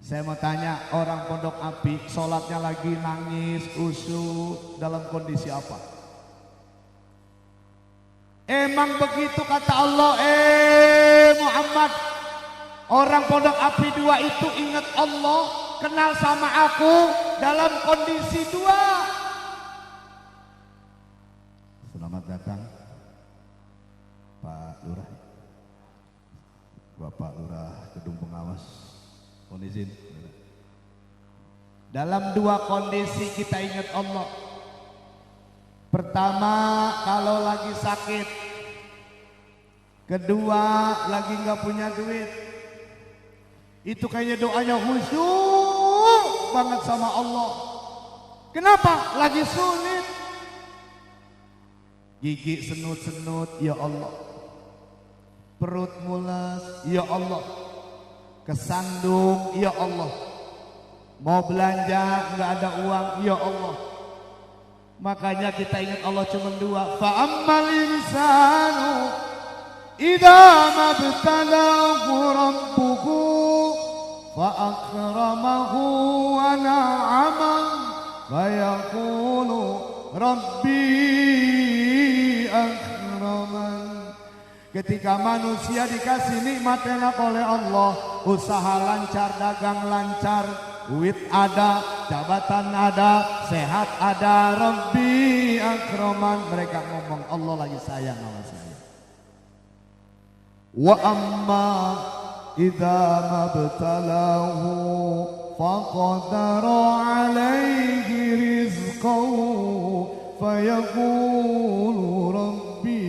Saya mau tanya, orang pondok api sholatnya lagi nangis, khusyuk, dalam kondisi apa? Emang begitu kata Allah, Muhammad, orang pondok api 2 itu ingat Allah, kenal sama aku dalam kondisi 2. Selamat datang Pak Lurah, Bapak Lurah Gedung Pengawas. Mohon izin. Dalam 2 kondisi kita ingat Allah. Pertama, kalau lagi sakit. Kedua, lagi nggak punya duit. Itu kayaknya doanya khusyuk banget sama Allah. Kenapa? Lagi sulit. Gigi senut-senut, ya Allah. Perut mules, ya Allah. Kesandung, ya Allah. Mau belanja nggak ada uang, ya Allah. Makanya kita ingat Allah cuma 2. Fa ammal insanu idza mabtalahu rabbuhu fa akramahu wa na'amahu fa yaqulu rabbi akraman. Ketika manusia dikasih nikmat enak oleh Allah, usaha lancar, dagang lancar, duit ada, jabatan ada, sehat ada, Rabbi akraman, mereka ngomong Allah lagi sayang sama saya. Wa amma idza mabtalahu faqadara alaihi rizqahu fayaqulu Rabbi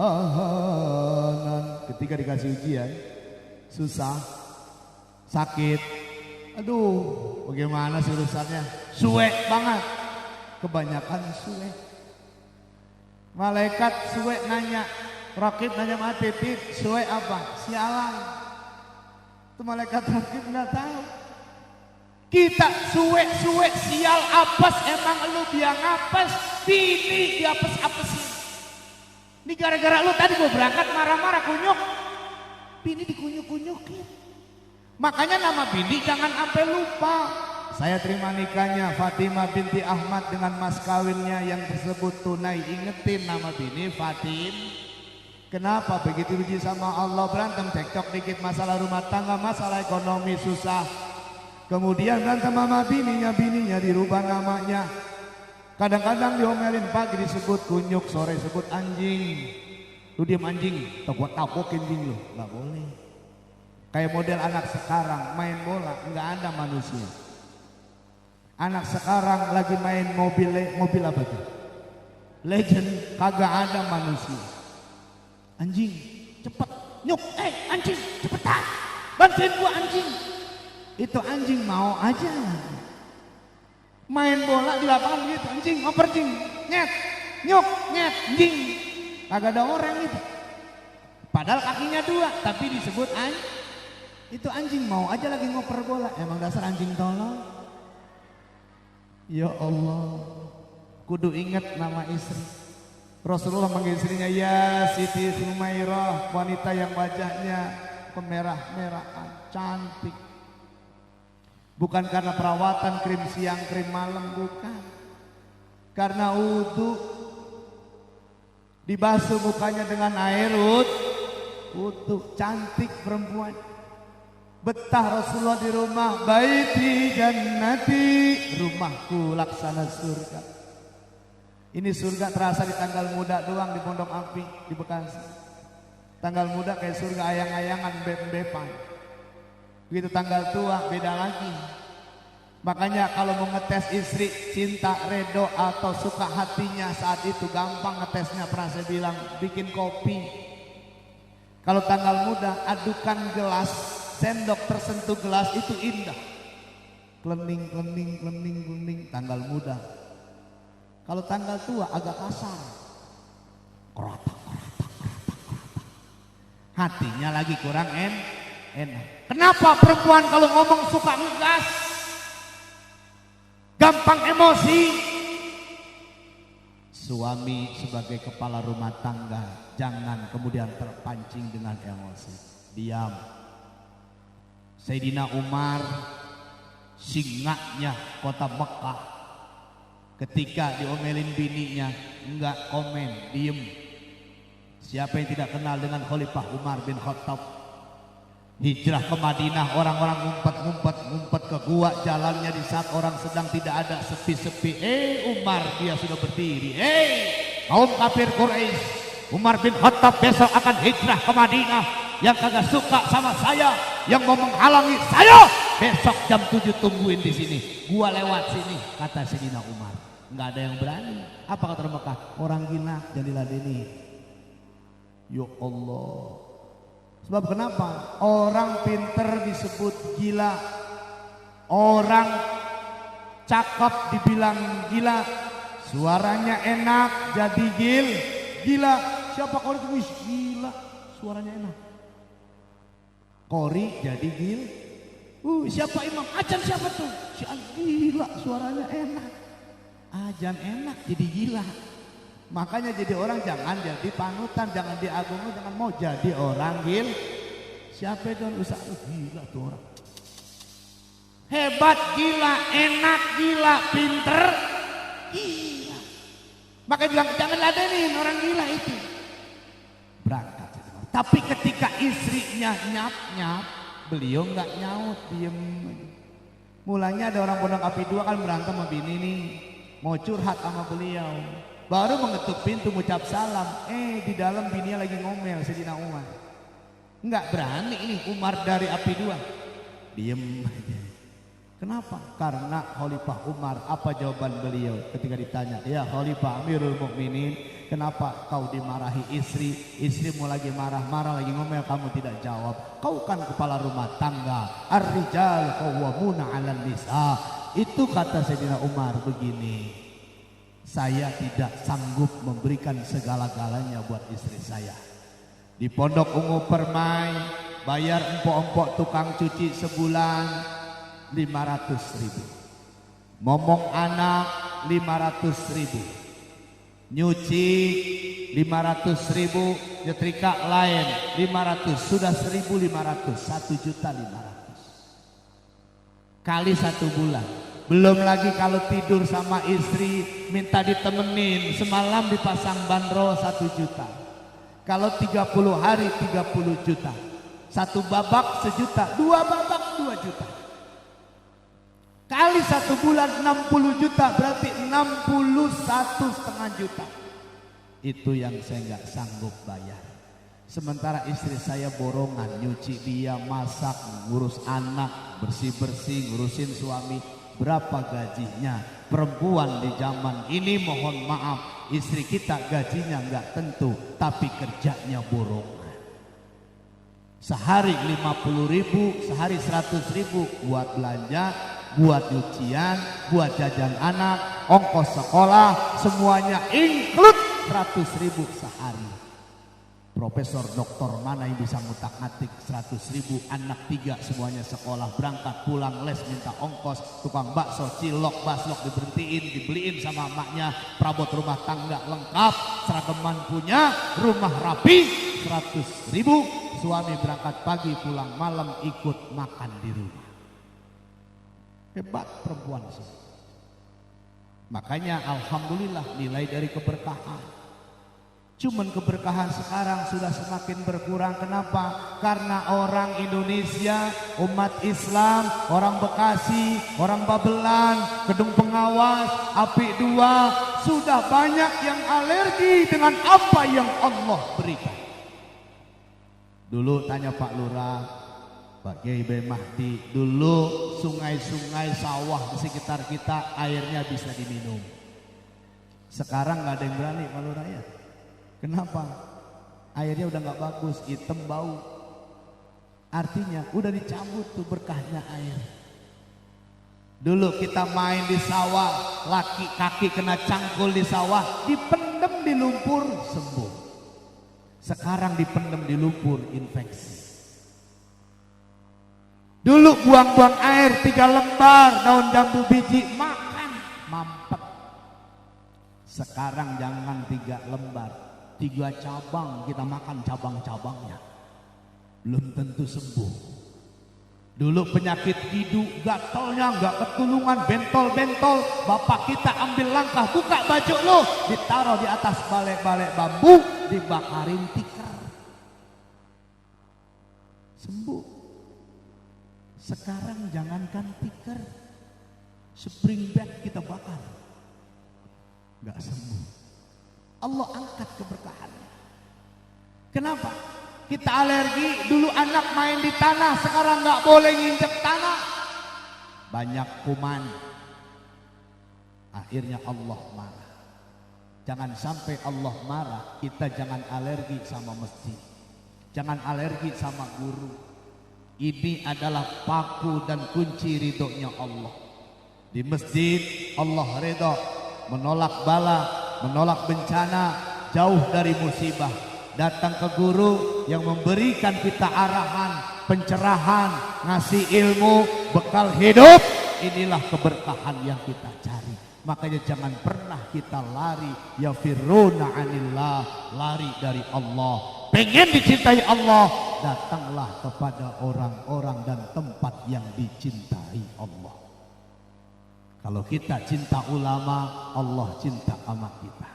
ahanan. Ketika dikasih ujian, susah, sakit, aduh bagaimana sih urusannya, suwe banget, kebanyakan suwe. Malaikat suwe nanya, Rakib nanya sama Titit, suwe apa? Sialan. Itu malaikat Rakib nggak tahu. Kita suwe sial apes, emang lu biang apes, bini diapes-apesin. Ini gara-gara lu tadi gue berangkat marah-marah kunyuk, bini dikunyuk-kunyukin. Makanya nama bini jangan sampai lupa. Saya terima nikahnya Fatimah binti Ahmad dengan mas kawinnya yang tersebut tunai. Ingetin nama bini Fatim. Kenapa begitu uji sama Allah, berantem cekcok dikit masalah rumah tangga, masalah ekonomi susah. Kemudian berantem sama bininya dirubah namanya. Kadang-kadang diomelin, pagi disebut kunyuk, sore sebut anjing. Lu diem anjing, atau gua tapokin anjing lu. Gak boleh. Kayak model anak sekarang main bola, nggak ada manusia. Anak sekarang lagi main mobil apa tuh? Legend, kagak ada manusia. Anjing, cepet, nyuk, anjing, cepetan, bantuin gua anjing. Itu anjing mau aja. Main bola di lapangan gitu, anjing, ngoper anjing, nyet, nyuk, nyet, anjing. Kagak ada orang itu. Padahal kakinya dua, tapi disebut anjing. Itu anjing mau aja lagi ngoper bola. Emang dasar anjing tolong. Ya Allah, kudu inget nama istri. Rasulullah manggil istrinya ya Siti Sumairah, wanita yang wajahnya kemerah-merahan, cantik. Bukan karena perawatan krim siang, krim malam, bukan. Karena wudu, dibasuh mukanya dengan air wudu, cantik perempuan. Betah Rasulullah di rumah, baiti jannati, rumahku laksana surga. Ini surga terasa di tanggal muda doang di Pondok Api di Bekasi. Tanggal muda kayak surga ayang-ayangan, beb-beban. Begitu tanggal tua beda lagi. Makanya kalau mau ngetes istri cinta, redo atau suka hatinya saat itu gampang ngetesnya. Pernah saya bilang bikin kopi. Kalau tanggal muda adukan gelas, sendok tersentuh gelas itu indah. Klening tanggal muda. Kalau tanggal tua agak kasar. Keratak. Hatinya lagi kurang enak. Kenapa perempuan kalau ngomong suka ngegas? Gampang emosi. Suami sebagai kepala rumah tangga jangan kemudian terpancing dengan emosi. Diam. Sayyidina Umar, singanya kota Mekah, ketika diomelin bininya enggak komen, diem. Siapa yang tidak kenal dengan Khalifah Umar bin Khattab? Hijrah ke Madinah, orang-orang ngumpet ke gua, jalannya di saat orang sedang tidak ada, sepi-sepi. Umar dia sudah berdiri. Kaum kafir Quraisy, Umar bin Khattab besok akan hijrah ke Madinah. Yang kagak suka sama saya, yang mau menghalangi saya, besok jam 7 tungguin di sini. Gua lewat sini, kata Sayyidina Umar. Nggak ada yang berani. Apa kata orang Mekah? Orang gila jangan diladeni. Ya Allah. Sebab kenapa? Orang pinter disebut gila. Orang cakep dibilang gila. Suaranya enak jadi gila. Siapa kau itu? Gila. Suaranya enak. Kori jadi siapa imam? Ajan siapa tuh? Si gila, suaranya enak. Ajan enak jadi gila. Makanya jadi orang jangan jadi panutan, jangan diagungkan, jangan mau jadi orang Siapa itu usaha gila tuh orang. Hebat gila, enak gila, pinter gila. Makanya bilang jangan ladenin orang gila itu. Berangkat Tapi ketika istrinya nyap-nyap, beliau nggak nyaut, diem. Mulanya ada orang Pondok Api 2 kan berantem sama bini nih, mau curhat sama beliau. Baru mengetuk pintu mengucap salam, di dalam bininya lagi ngomel Sayyidina Umar. Nggak berani ini Umar dari Api 2, diem aja. Kenapa? Karena Khalifah Umar, apa jawaban beliau ketika ditanya, ya Khalifah Amirul Mukminin, kenapa kau dimarahi istri? Istrimu lagi marah-marah, lagi ngomel, kamu tidak jawab. Kau kan kepala rumah tangga. Ar-rijal qawwamuna 'alan nisa. Itu kata Sayyidina Umar begini, saya tidak sanggup memberikan segala-galanya buat istri saya. Di Pondok Ungu Permai, bayar empok-empok tukang cuci sebulan 500.000, momong anak 500.000, nyuci 500.000, nyetrika lain 500, sudah 1.500, 1.500.000 kali 1 bulan. Belum lagi kalau tidur sama istri minta ditemenin, semalam dipasang bandrol 1 juta. Kalau 30 hari 30 juta, 1 babak 1 juta, 2 babak 2 juta. Kali 1 bulan 60 juta, berarti 61,5 juta. Itu yang saya nggak sanggup bayar. Sementara istri saya borongan, nyuci dia, masak, ngurus anak, bersih-bersih, ngurusin suami. Berapa gajinya? Perempuan di zaman ini, mohon maaf, istri kita gajinya nggak tentu, tapi kerjanya borongan. Sehari 50.000, sehari 100.000 buat belanja, buat cucian, buat jajan anak, ongkos sekolah, semuanya include 100.000 sehari. Profesor doktor mana yang bisa ngutak-ngatik 100.000, anak 3 semuanya sekolah, berangkat pulang les minta ongkos, tukang bakso, cilok, baslok diberhentiin, dibeliin sama emaknya, perabot rumah tangga lengkap, serageman punya, rumah rapi, 100.000, suami berangkat pagi pulang malam ikut makan di rumah. Hebat perempuan sih. Makanya alhamdulillah nilai dari keberkahan. Cuman keberkahan sekarang sudah semakin berkurang. Kenapa? Karena orang Indonesia, umat Islam, orang Bekasi, orang Babelan, Gedung Pengawas, Api 2, sudah banyak yang alergi dengan apa yang Allah berikan. Dulu tanya Pak Lurah, Pak Kiai B. Mahdi, dulu sungai-sungai sawah di sekitar kita airnya bisa diminum. Sekarang nggak ada yang berani Pak Lurah ya. Kenapa? Airnya udah nggak bagus, hitam bau. Artinya udah dicabut tuh berkahnya air. Dulu kita main di sawah, laki kaki kena cangkul di sawah, dipendem di lumpur sembuh. Sekarang dipendem di lumpur infeksi. Dulu buang-buang air 3 lembar daun jambu biji makan mampet. Sekarang jangan 3 lembar. 3 cabang kita makan cabang-cabangnya, belum tentu sembuh. Dulu penyakit hidung, gatalnya nggak ketulungan, bentol-bentol, bapak kita ambil langkah, buka baju lo, ditaruh di atas balek-balek bambu, dibakarin tikar, sembuh. Sekarang jangankan tikar, spring bed kita bakar, nggak sembuh. Allah angkat keberkahannya. Kenapa? Kita alergi, dulu anak main di tanah, sekarang nggak boleh nginjek tanah. Banyak kuman. Akhirnya Allah marah. Jangan sampai Allah marah, kita jangan alergi sama masjid. Jangan alergi sama guru. Ini adalah paku dan kunci ridhonya Allah. Di masjid Allah ridho, menolak bala, menolak bencana, jauh dari musibah. Datang ke guru yang memberikan kita arahan, pencerahan, ngasih ilmu, bekal hidup. Inilah keberkahan yang kita cari. Makanya jangan pernah kita lari, ya firruna anillah, lari dari Allah. Pengen dicintai Allah, datanglah kepada orang-orang dan tempat yang dicintai Allah. Kalau kita cinta ulama, Allah cinta sama kita.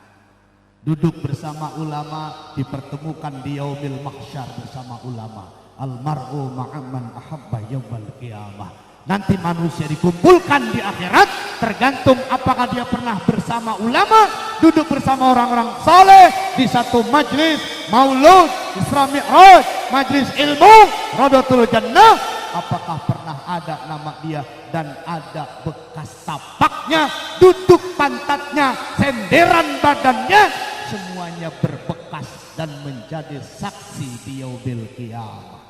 Duduk bersama ulama, dipertemukan di yaumil mahsyar bersama ulama. Almar'u ma'amman ahabba yaumal qiyamah. Nanti manusia dikumpulkan di akhirat, tergantung apakah dia pernah bersama ulama, duduk bersama orang-orang saleh di satu majlis maulud, Isra Mi'raj, majlis ilmu, Raudatul Jannah, apakah pernah ada nama dia dan ada bekas tapaknya, duduk pantatnya, senderan badannya, semuanya berbekas dan menjadi saksi di yaumil qiyamah.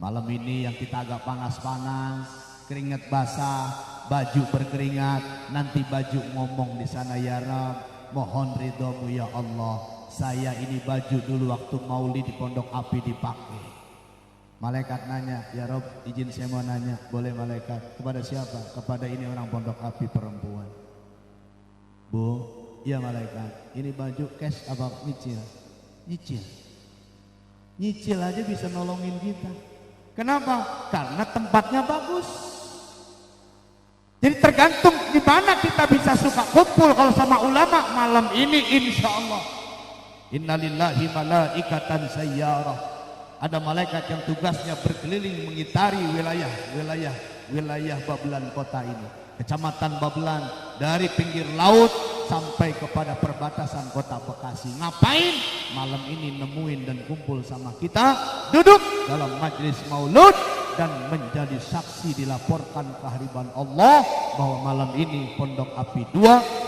Malam ini yang kita agak panas-panas, keringat basah, baju berkeringat, nanti baju ngomong di sana, ya Rab, mohon ridhomu ya Allah, saya ini baju dulu waktu maulid di Pondok Api dipakai. Malaikat nanya, ya Rob, izin saya mau nanya, boleh malaikat? Kepada siapa? Kepada ini orang Pondok Api perempuan. Bu, iya malaikat, ini baju cash apa nyicil? Nyicil. Nyicil aja bisa nolongin kita. Kenapa? Karena tempatnya bagus. Jadi tergantung di mana kita bisa suka kumpul. Kalau sama ulama malam ini insya Allah. Innalillahi malaikatan sayyarah. Ada malaikat yang tugasnya berkeliling mengitari wilayah Babelan kota ini. Kecamatan Babelan dari pinggir laut sampai kepada perbatasan kota Bekasi. Ngapain? Malam ini nemuin dan kumpul sama kita, duduk dalam majlis maulud dan menjadi saksi, dilaporkan kehadiran Allah bahwa malam ini Pondok Api 2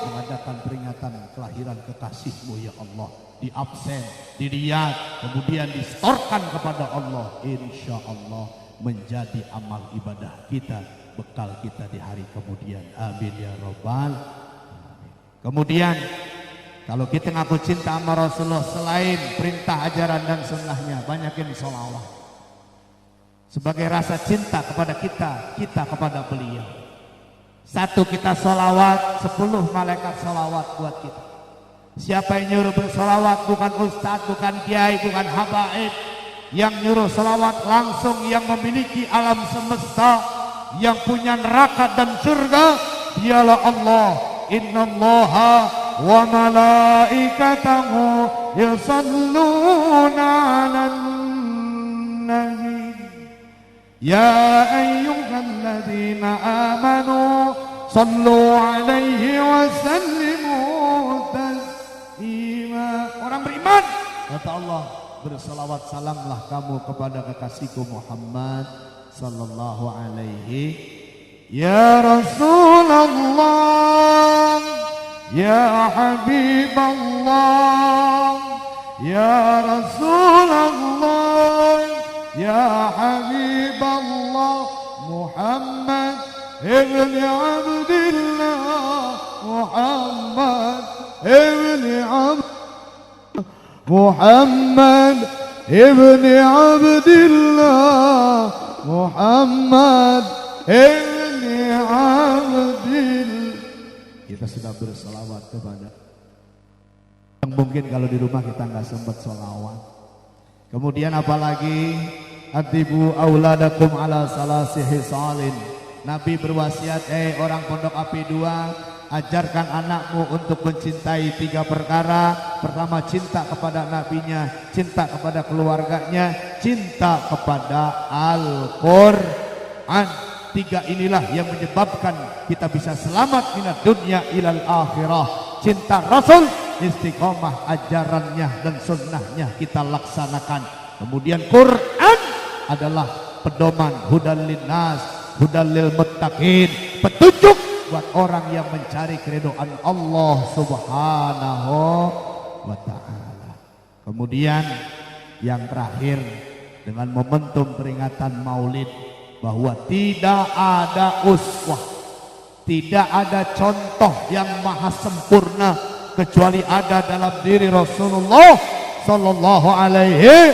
mengadakan peringatan kelahiran kekasihmu ya Allah. Di absen, dilihat, kemudian distorkan kepada Allah. Insya Allah menjadi amal ibadah kita, bekal kita di hari kemudian. Amin ya Rabbal. Kemudian kalau kita ngaku cinta sama Rasulullah, selain perintah ajaran dan sunnahnya, banyakin sholawat sebagai rasa cinta kepada kita kepada beliau. Satu, kita sholawat, 10 malaikat sholawat buat kita. Siapa yang nyuruh bersolawat? Bukan ustadz, bukan kiai, bukan habaib. Yang nyuruh solawat langsung yang memiliki alam semesta, yang punya neraka dan surga, dialah Allah. Innallaha wa malaikatahu yusalluna 'alan nabi ya ayyuhalladzina amanu sallu 'alaihi wa sallimu taslima. Orang beriman, kata Allah, bersalawat salamlah kamu kepada kekasihku Muhammad sallallahu alaihi. Ya Rasulullah, ya Habiballah, ya Rasulullah, ya Habiballah, Muhammad ibn Abdillah, Muhammad ibn Muhammad ibn Abdillah, Muhammad ibn Abdillah. Kita sudah berselawat kepada yang mungkin kalau di rumah kita nggak sempat selawat. Kemudian apalagi adibu auladakum ala salasihi salin. Nabi berwasiat, orang Pondok Api 2, ajarkan anakmu untuk mencintai 3 perkara. Pertama, cinta kepada nabinya, cinta kepada keluarganya, cinta kepada Al-Quran. 3 inilah yang menyebabkan kita bisa selamat minat dunia ilal akhirah. Cinta Rasul, istiqomah ajarannya dan sunnahnya kita laksanakan. Kemudian Quran adalah pedoman, hudal linnas, hudal lil muttaqin, petunjuk buat orang yang mencari keridhaan Allah Subhanahu wa ta'ala. Kemudian yang terakhir, dengan momentum peringatan Maulid, bahwa tidak ada uswah, tidak ada contoh yang maha sempurna kecuali ada dalam diri Rasulullah sallallahu alaihi.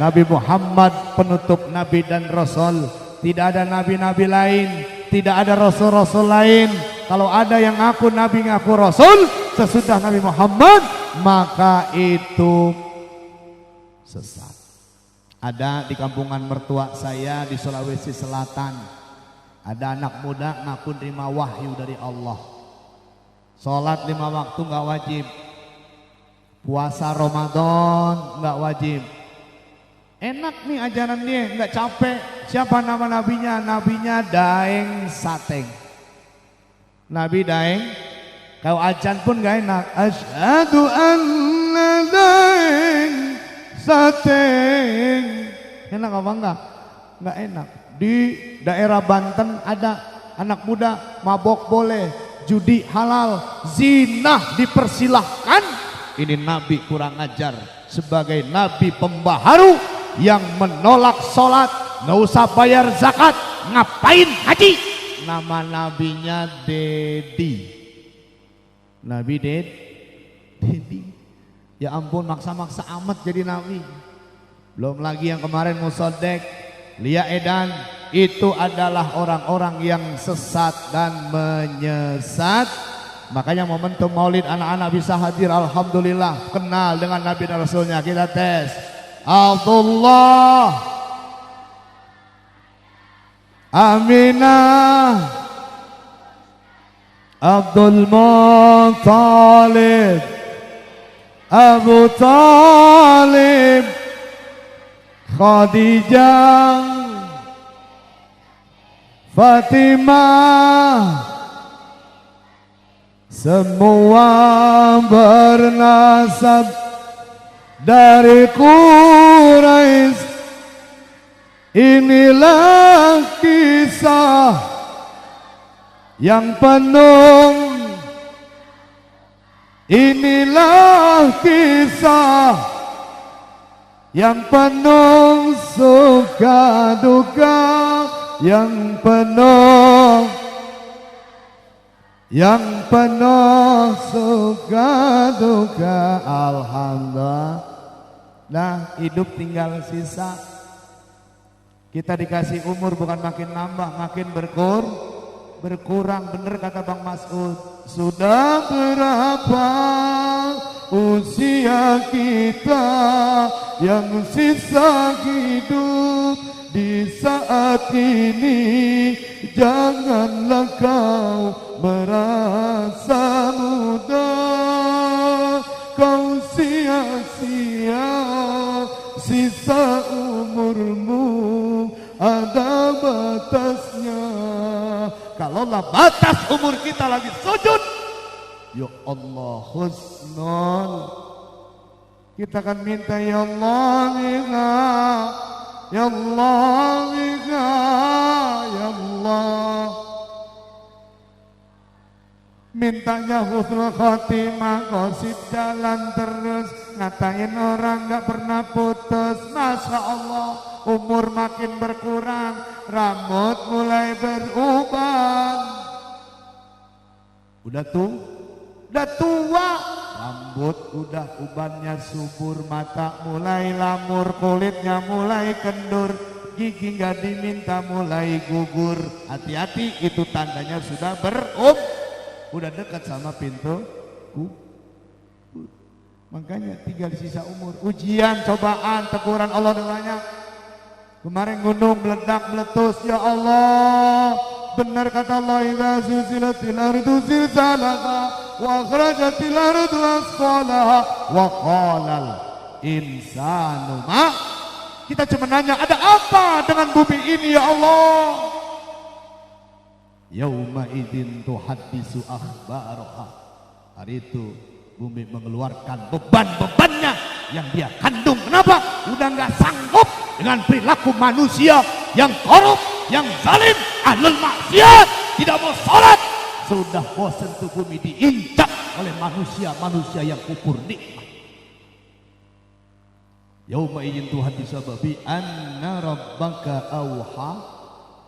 Nabi Muhammad penutup nabi dan rasul. Tidak ada nabi-nabi lain, tidak ada rasul-rasul lain. Kalau ada yang ngaku nabi, ngaku rasul sesudah Nabi Muhammad, maka itu sesat. Ada di kampungan mertua saya di Sulawesi Selatan, ada anak muda ngaku terima wahyu dari Allah. Sholat 5 waktu nggak wajib, Puasa Ramadan nggak wajib. Enak nih ajaran dia, nggak capek. Siapa nama nabinya? Nabinya Daeng Sateng. Nabi Daeng. Kalau ajan pun nggak enak. Asyhadu anna Daeng Sateng. Enak apa enggak? Nggak enak. Di daerah Banten ada anak muda mabok boleh, judi halal, zina dipersilahkan. Ini Nabi kurang ajar sebagai Nabi pembaharu yang menolak sholat, nggak usah bayar zakat, ngapain haji? Nama nabinya Dedi. Nabi Dedi. Ya ampun, maksa-maksa amat jadi nabi. Belum lagi yang kemarin Musodek, Lia Edan, itu adalah orang-orang yang sesat dan menyesat. Makanya momentum maulid anak-anak bisa hadir, alhamdulillah, kenal dengan Nabi dan Rasulnya. Kita tes. Abdullah, Aminah, Abdul Muttalib, Abu Talib, Khadijah, Fatimah, semua bernasab dari Quraisy. Inilah kisah yang penuh, inilah kisah yang penuh suka duka, yang penuh suka duka. Alhamdulillah. Nah, hidup tinggal sisa. Kita dikasih umur bukan makin nambah, makin berkurang. Bener kata Bang Mas'ud. Sudah berapa usia kita yang sisa hidup di saat ini? Janganlah kau merasa muda, kau sia-sia sisa umurmu, ada batasnya. Kalaulah batas umur kita lagi sujud, ya Allah husnul, kita akan minta ya Allah ya Allah ya Allah, mintanya husnul khotimah, gosip jalan terus, ngatain orang gak pernah putus. Masya Allah, umur makin berkurang, rambut mulai beruban. Udah tua, rambut udah ubannya subur, mata mulai lamur, kulitnya mulai kendur, gigi gak diminta mulai gugur. Hati-hati, itu tandanya sudah udah dekat sama pintu. Makanya tinggal sisa umur. Ujian, cobaan, teguran Allah banyak. Kemarin gunung meledak meletus, ya Allah. Benar kata Allah, idza zulzilatil ardu zilzalaha wa akhrajatil ardu asqalaha wa qalal insanu ma. Kita cuma nanya, ada apa dengan bumi ini ya Allah? Yauma idzin tuhaddisu akhbaraha. Hari itu bumi mengeluarkan beban-bebannya yang dia kandung. Kenapa? Udah nggak sanggup dengan perilaku manusia yang korup, yang zalim, ahlul maksiat, tidak mau sholat. Sudah bosan tuh bumi diinjak oleh manusia-manusia yang kufur nikmat. Yauma idzin tuhaddisu bi anna rabbaka auha.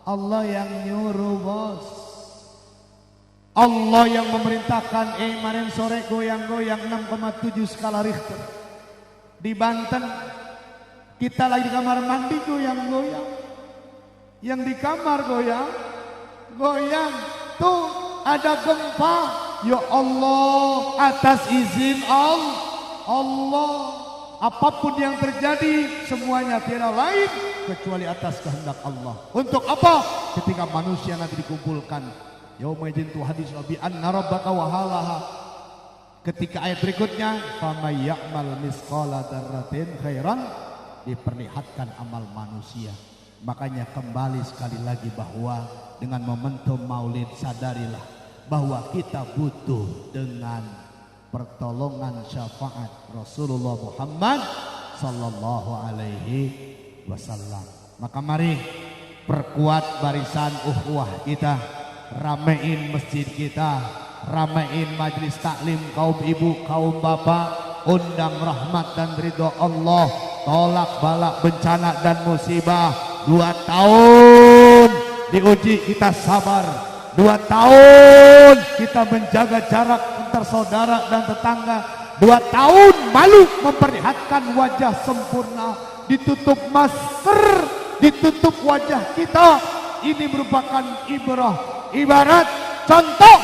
Allah yang nyuruh, bos. Allah yang memerintahkan. Kemarin sore goyang-goyang 6,7 skala Richter di Banten. Kita lagi di kamar mandi goyang-goyang. Yang di kamar goyang. Tuh ada gempa. Ya Allah, atas izin Allah. Apapun yang terjadi, semuanya tiada lain kecuali atas kehendak Allah. Untuk apa? Ketika manusia nanti dikumpulkan, yauma idzin tuhaddisu bi anna rabbaka wa halaha. Ketika ayat berikutnya, "Faman ya'mal misqala dzarratin khairan", diperlihatkan amal manusia. Makanya kembali sekali lagi bahwa dengan momentum Maulid sadarilah bahwa kita butuh dengan pertolongan syafaat Rasulullah Muhammad sallallahu alaihi wasallam. Maka mari perkuat barisan ukhuwah kita, ramein masjid kita, ramein majlis taklim kaum ibu, kaum bapak, undang rahmat dan ridho Allah, tolak balak bencana dan musibah. 2 tahun diuji kita sabar, 2 tahun kita menjaga jarak antar saudara dan tetangga, 2 tahun malu memperlihatkan wajah sempurna, ditutup masker, ditutup wajah kita. Ini merupakan ibarat contoh.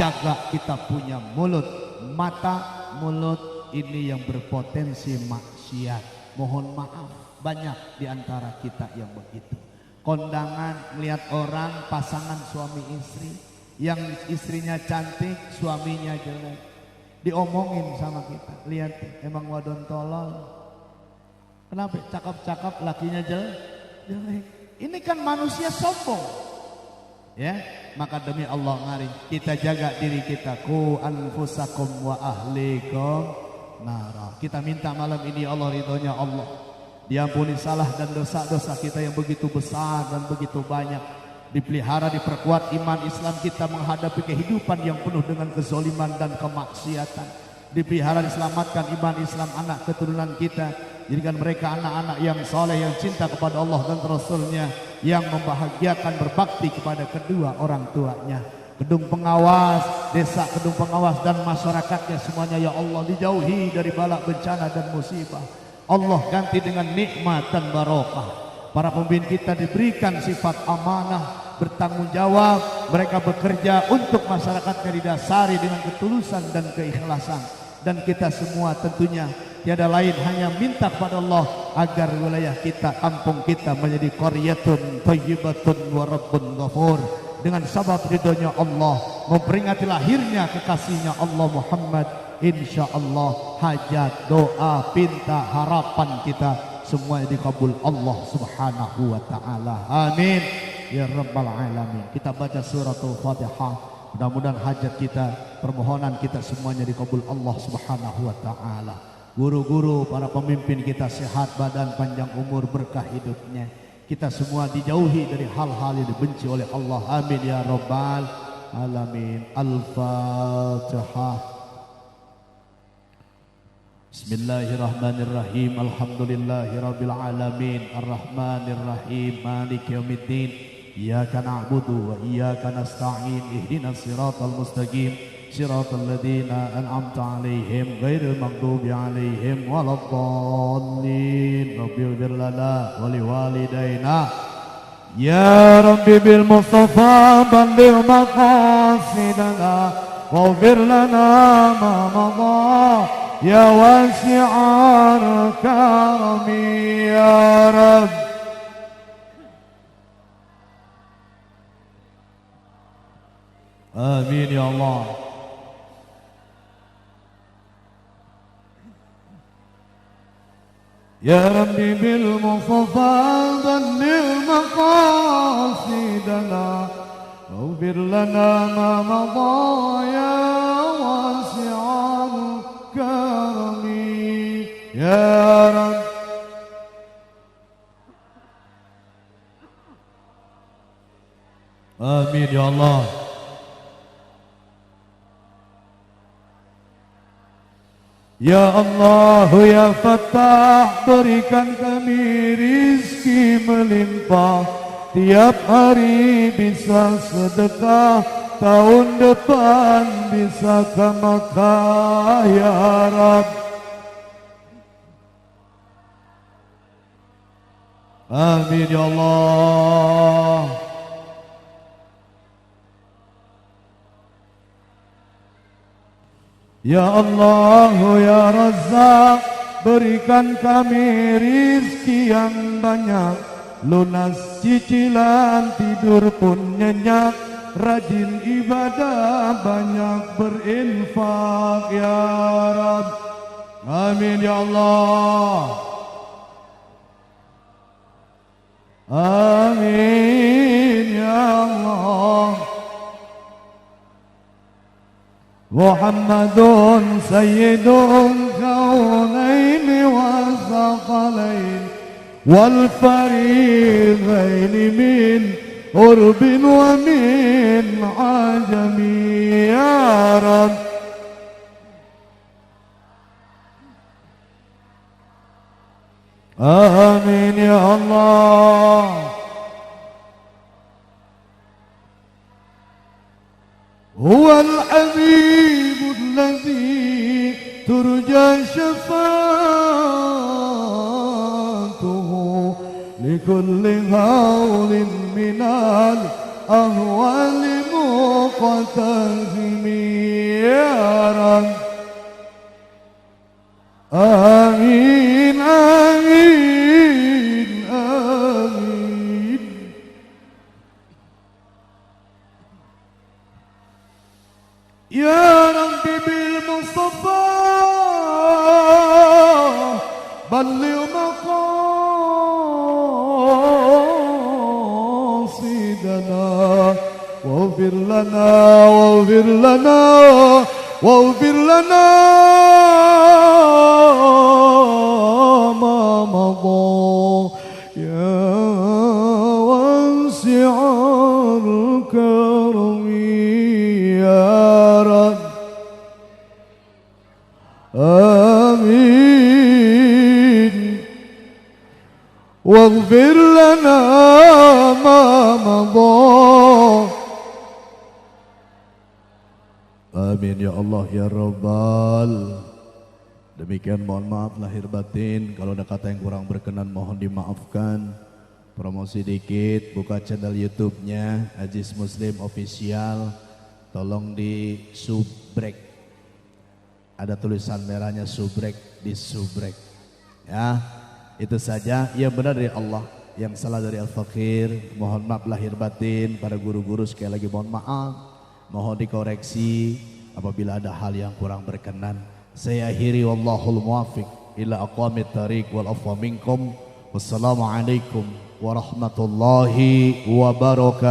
Jaga kita punya mulut, mata, mulut ini yang berpotensi maksiat. Mohon maaf, banyak di antara kita yang begitu. Kondangan melihat orang pasangan suami istri, yang istrinya cantik, suaminya jelek, diomongin sama kita. Lihat, emang wadon tolol. Kenapa? Cakep-cakep, lakinya jelek. Ini kan manusia sombong. Ya, maka demi Allah mari kita jaga diri kita. Ku anfusakum wa ahlikum nara. Kita minta malam ini Allah ridhonya Allah. Diampuni salah dan dosa-dosa kita yang begitu besar dan begitu banyak. Dipelihara, diperkuat iman Islam kita menghadapi kehidupan yang penuh dengan kezoliman dan kemaksiatan. Dipelihara, diselamatkan iman Islam anak keturunan kita. Jadikan mereka anak-anak yang soleh, yang cinta kepada Allah dan Rasulnya, yang membahagiakan berbakti kepada kedua orang tuanya. Gedung pengawas, desa gedung pengawas dan masyarakatnya semuanya ya Allah dijauhi dari balak bencana dan musibah. Allah ganti dengan nikmat dan barokah. Para pemimpin kita diberikan sifat amanah, bertanggung jawab. Mereka bekerja untuk masyarakatnya didasari dengan ketulusan dan keikhlasan. Dan kita semua tentunya tiada lain hanya minta kepada Allah agar wilayah kita, kampung kita menjadi qaryatun thayyibatun wa rabbun ghafur. Dengan sabab ridhonya Allah, memperingati lahirnya kekasihnya Allah Muhammad, insya Allah hajat, doa, pinta, harapan kita semuanya dikabul Allah subhanahu wa ta'ala. Amin ya rabbal alamin. Kita baca suratul Fatihah. Mudah-mudahan hajat kita, permohonan kita semuanya dikabul Allah subhanahu wa ta'ala. Guru-guru, para pemimpin kita sehat badan, panjang umur, berkah hidupnya. Kita semua dijauhi dari hal-hal yang dibenci oleh Allah. Amin ya rabbal alamin. Al-Fatihah. Bismillahirrahmanirrahim. Alhamdulillahirabbil alamin. Arrahmanirrahim. Maliki yaumiddin. Iyyaka na'budu wa iyyaka nasta'in. Ihdinas siratal mustaqim. Siratal ladzina an'amta 'alaihim ghairil maghdubi 'alaihim waladdallin. Rabbighfir lana wa liwalidayna. Ya Rabbi bil Mustafa balligh maqasidana waghfir lana ma madha ya wasi'al karami ya Rabb. Amin ya Allah. Ya Rabbi bil Mustafa balligh maqasidana waghfir lana ma madha ya wasi'al karami ya Rabb. Amin ya Allah. Ya Allah ya Fattah, berikan kami rizki melimpah, tiap hari bisa sedekah, tahun depan bisa ke Makkah ya Rabb. Amin ya Allah. Ya Allah ya Razzaq, berikan kami rizki yang banyak, lunas cicilan, tidur pun nyenyak, rajin ibadah, banyak berinfak ya Rabb. Amin ya Allah. Amin ya Allah. Muhammadun sayyidul kaunain wathaqalain wal fariqain min urbin wa min ajami ya Rabb. Amin ya Allah. Huwal habibul ladzi turja syafa'atuhu likulli hawlin minal ahwali muqtahimi ya Rabb. Amin, amin, amin. Ya Rabbi bil Mustafa balligh maqasidana waghfir lana waghfir lana waghfir lana ma madha ya wasi'al karami ya Rabb. Amin. Waghfir lana ma madha. Amin ya Allah ya Rabbal. Demikian mohon maaf lahir batin, kalau ada kata yang kurang berkenan mohon dimaafkan. Promosi dikit, buka channel YouTube-nya Aziz Muslim Official, tolong di subrek. Ada tulisan merahnya subrek, di subrek. Ya, itu saja. Yang benar dari Allah, yang salah dari Al-Fakir. Mohon maaf lahir batin, para guru-guru sekali lagi mohon maaf. Mohon dikoreksi apabila ada hal yang kurang berkenan. Saya akhiri wallahul muwafiq ila aqwamit thariq wal afwa minkum. Wassalamualaikum warahmatullahi wabarakatuh.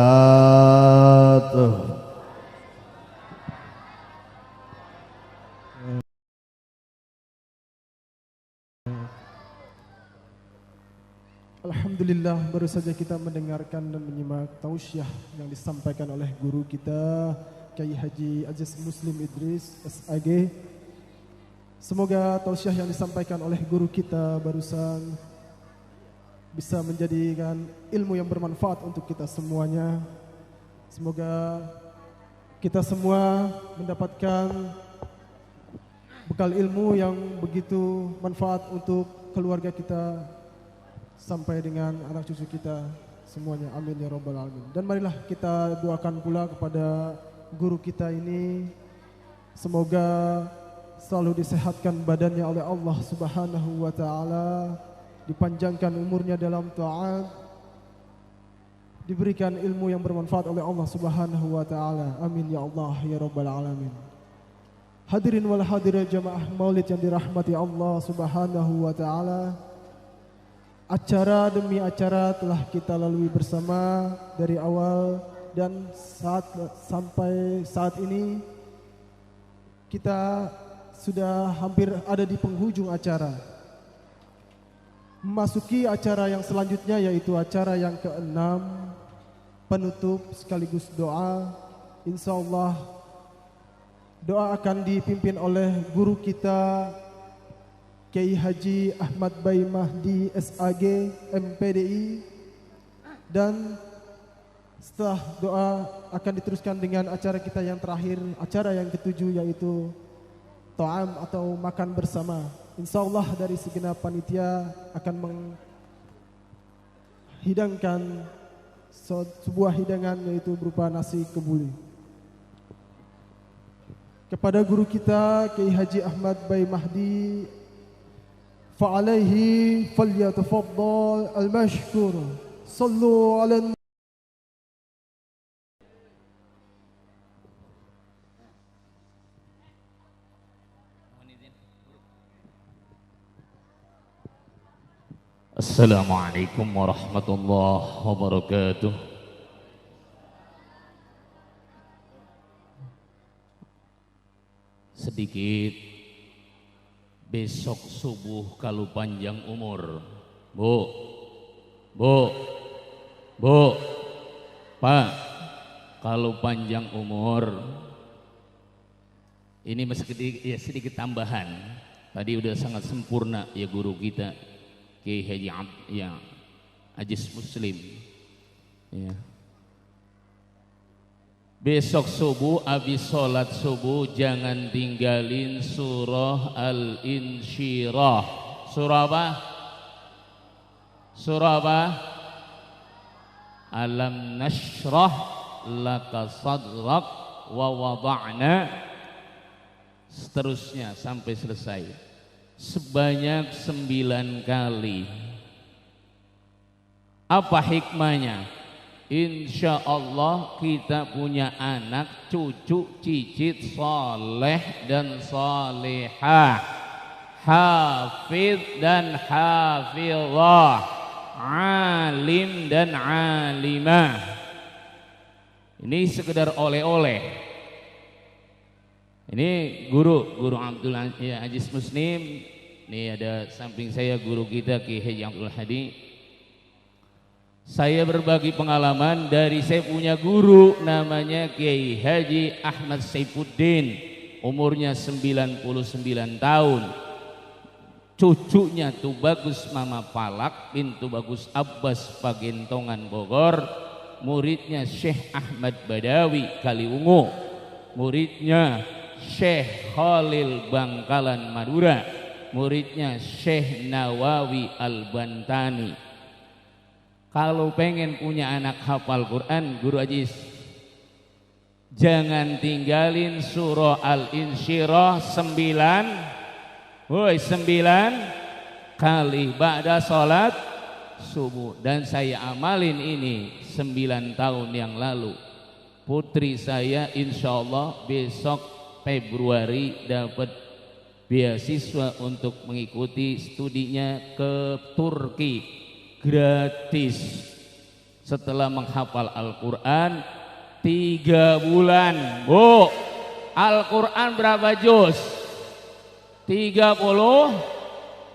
Alhamdulillah, baru saja kita mendengarkan dan menyimak tausiah yang disampaikan oleh guru kita Kiai Haji Aziz Muslim Idris SAG. Semoga tausiah yang disampaikan oleh guru kita barusan bisa menjadikan ilmu yang bermanfaat untuk kita semuanya. Semoga kita semua mendapatkan bekal ilmu yang begitu manfaat untuk keluarga kita sampai dengan anak cucu kita semuanya. Amin ya rabbal alamin. Dan marilah kita doakan pula kepada guru kita ini, semoga selalu disehatkan badannya oleh Allah Subhanahu wa taala, dipanjangkan umurnya dalam taat, diberikan ilmu yang bermanfaat oleh Allah Subhanahu wa taala. Amin ya Allah ya rabbal alamin. Hadirin wal hadirat jamaah Maulid yang dirahmati Allah Subhanahu wa taala, acara demi acara telah kita lalui bersama dari awal dan sampai saat ini kita sudah hampir ada di penghujung acara. Memasuki acara yang selanjutnya, yaitu acara yang ke-6, penutup sekaligus doa. Insyaallah doa akan dipimpin oleh guru kita Kiai Haji Ahmad Bai Mahdi SAG MPDI, dan setelah doa akan diteruskan dengan acara kita yang terakhir, acara yang ke-7, yaitu ta'am atau makan bersama. Insyaallah dari segenap panitia akan menghidangkan sebuah hidangan, yaitu berupa nasi kebuli. Kepada guru kita Kiai Haji Ahmad Bai Mahdi, fa'alaihi falyatafaddal al-mashkur. Sallu ala Assalamualaikum warahmatullahi wabarakatuh. Sedikit besok subuh kalau panjang umur. Bu, Pak, kalau panjang umur ini masih sedikit tambahan. Tadi udah sangat sempurna ya guru kita Kiai Haji Aziz Muslim. Ya. Besok subuh habis sholat subuh jangan tinggalin surah Al-Insyirah. Surah apa? Surah apa? Alam nashrah laka sadrak wa wada'na, seterusnya sampai selesai sebanyak 9 kali. Apa hikmahnya? Insya Allah kita punya anak, cucu, cicit soleh dan solehah, hafidh dan hafizah, alim dan alimah. Ini sekedar oleh-oleh. Ini guru Abdul Aziz Muslim. Ini ada samping saya guru kita Kiai Haji Abdul Hadi. Saya berbagi pengalaman dari saya punya guru namanya Kiai Haji Ahmad Saifuddin, umurnya 99 tahun. Cucunya tuh Bagus Mama Palak bintu Bagus Abbas Pagentongan Bogor, muridnya Syekh Ahmad Badawi Kaliungu, muridnya Syekh Khalil Bangkalan Madura, muridnya Syekh Nawawi Al-Bantani. Kalau pengen punya anak hafal Quran, Guru Aziz, jangan tinggalin surah Al-Insyirah 9 kali ba'da sholat subuh. Dan saya amalin ini 9 tahun yang lalu. Putri saya insya Allah besok Februari dapat beasiswa untuk mengikuti studinya ke Turki gratis. Setelah menghafal Al-Quran 3 bulan. Bu, Al-Quran berapa juz? 30,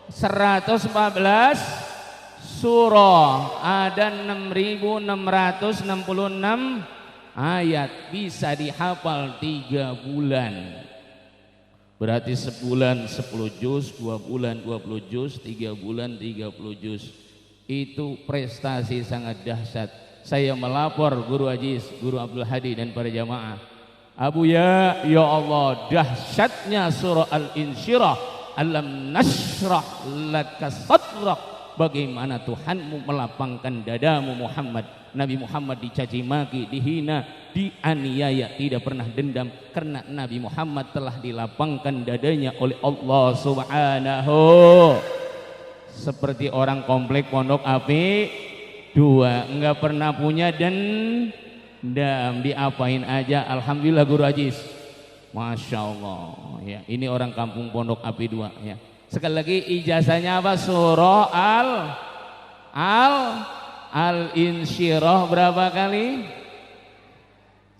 114 surah, ada 6.666 ayat, bisa dihafal 3 bulan. Berarti sebulan 10 juz, 2 bulan 20 juz, 3 bulan 30 juz. Itu prestasi sangat dahsyat. Saya melapor Guru Aziz, Guru Abdul Hadi dan para jamaah. Abu ya Allah, dahsyatnya surah Al-Insyirah. Alam nashrah laka sadrak. Bagaimana Tuhanmu melapangkan dadamu Muhammad. Nabi Muhammad dicaci maki, dihina, dianiaya, tidak pernah dendam karena Nabi Muhammad telah dilapangkan dadanya oleh Allah Subhanahu. Seperti orang komplek Pondok Api 2, enggak pernah punya dendam, diapain aja. Alhamdulillah Guru Aziz, Masya Allah ya. Ini orang kampung Pondok Api 2 ya. Sekali lagi ijazahnya apa? Surah Al-Insyirah berapa kali?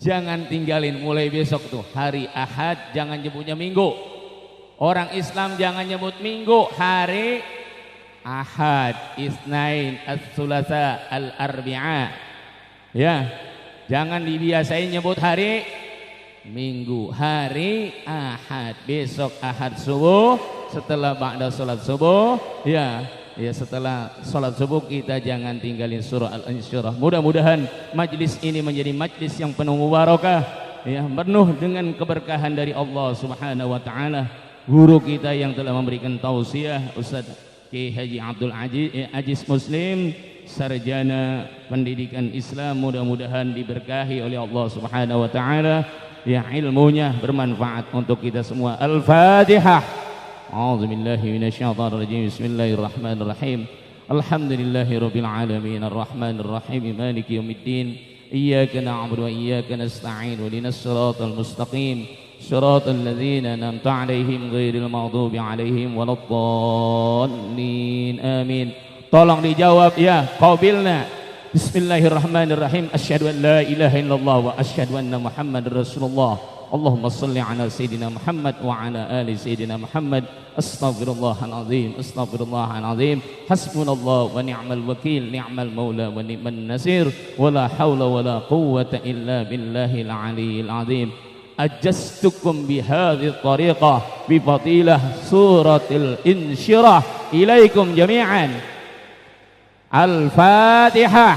Jangan tinggalin mulai besok tuh. Hari Ahad jangan nyebutnya Minggu. Orang Islam jangan nyebut Minggu, hari Ahad, Isnain, As-Sulasa, Al-Arbi'a. Ya, jangan dibiasain nyebut hari Minggu, hari Ahad. Besok Ahad subuh, setelah ba'da sholat subuh, ya setelah sholat subuh kita jangan tinggalin surah Al-Insyirah. Mudah-mudahan majlis ini menjadi majlis yang penuh mubarakah, ya, penuh dengan keberkahan dari Allah Subhanahu wa taala. Guru kita yang telah memberikan tausiah, Ustaz Kiai Haji Abdul Aziz Muslim, sarjana pendidikan Islam, mudah-mudahan diberkahi oleh Allah Subhanahu wa taala, ya, ilmunya bermanfaat untuk kita semua. Al-Fatihah. A'udzubillahi minasyaitonir rajim. Bismillahirrahmanirrahim. Alhamdulillahirabbil alamin, arrahmanir rahim, maliki yaumiddin. Iyyaka na'budu wa iyyaka nasta'in. Ihdinas siratal mustaqim. صراط الذين أنعمت عليهم غير المغضوب عليهم ولا الضالين آمين. Tolong dijawab ya, qabilna. Bismillahirrahmanirrahim. Asyhadu an la ilaha illallah wa asyhadu anna Muhammadar Rasulullah. Allahumma salli ala Sayyidina Muhammad wa ala ali Sayyidina Muhammad. Astaghfirullahaladzim, astaghfirullahaladzim. Hasbunallah wa ni'mal wakil, ni'mal maula wa ni'man nasir. Wa la hawla wa la quwwata illa billahil aliyyil azim. Ajastukum bihadhi tariqah bifadilah suratil insyirah. Ilaikum jami'an. Al-Fatihah.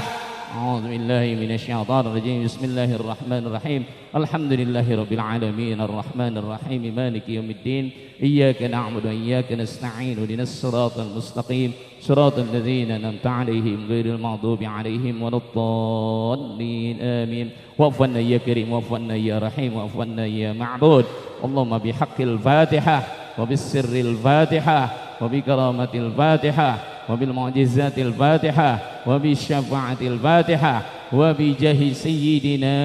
A'udzu billahi minasyaitonir rajim. Bismillahirrahmanirrahim. Alhamdulillahi rabbil alamin arrahmanir rahim maliki yaumiddin. Iyyaka na'budu wa iyyaka nasta'in. Ihdinas siratal mustaqim. Siratal ladzina an'amta 'alaihim ghairil maghdubi 'alaihim waladdallin. Amin. Wa'fu 'anna ya karim, wa'fu 'anna ya rahim, wa'fu 'anna ya ma'bud. Allahumma bihaqqil Fatihah wa bisirril Fatihah wa bikaramatil Fatihah وبالمعجزات الفاتحة وبالشفاعة الفاتحة وبجاه سيدنا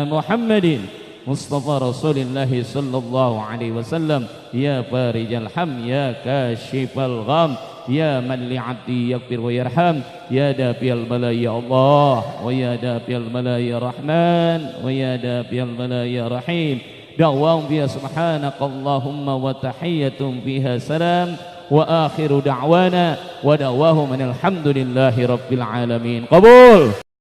محمد مصطفى رسول الله صلى الله عليه وسلم يا فارج الهم يا كاشف الغم يا من لعبدي يغفر ويرحم يا دافع البلاء يا الله ويا دافع البلاء يا رحمن ويا دافع البلاء يا رحيم دعواهم فيها سبحانك اللهم وتحية فيها سلام wa akhiru da'wana wa da'wahum alhamdulillahi rabbil alamin. Qabul.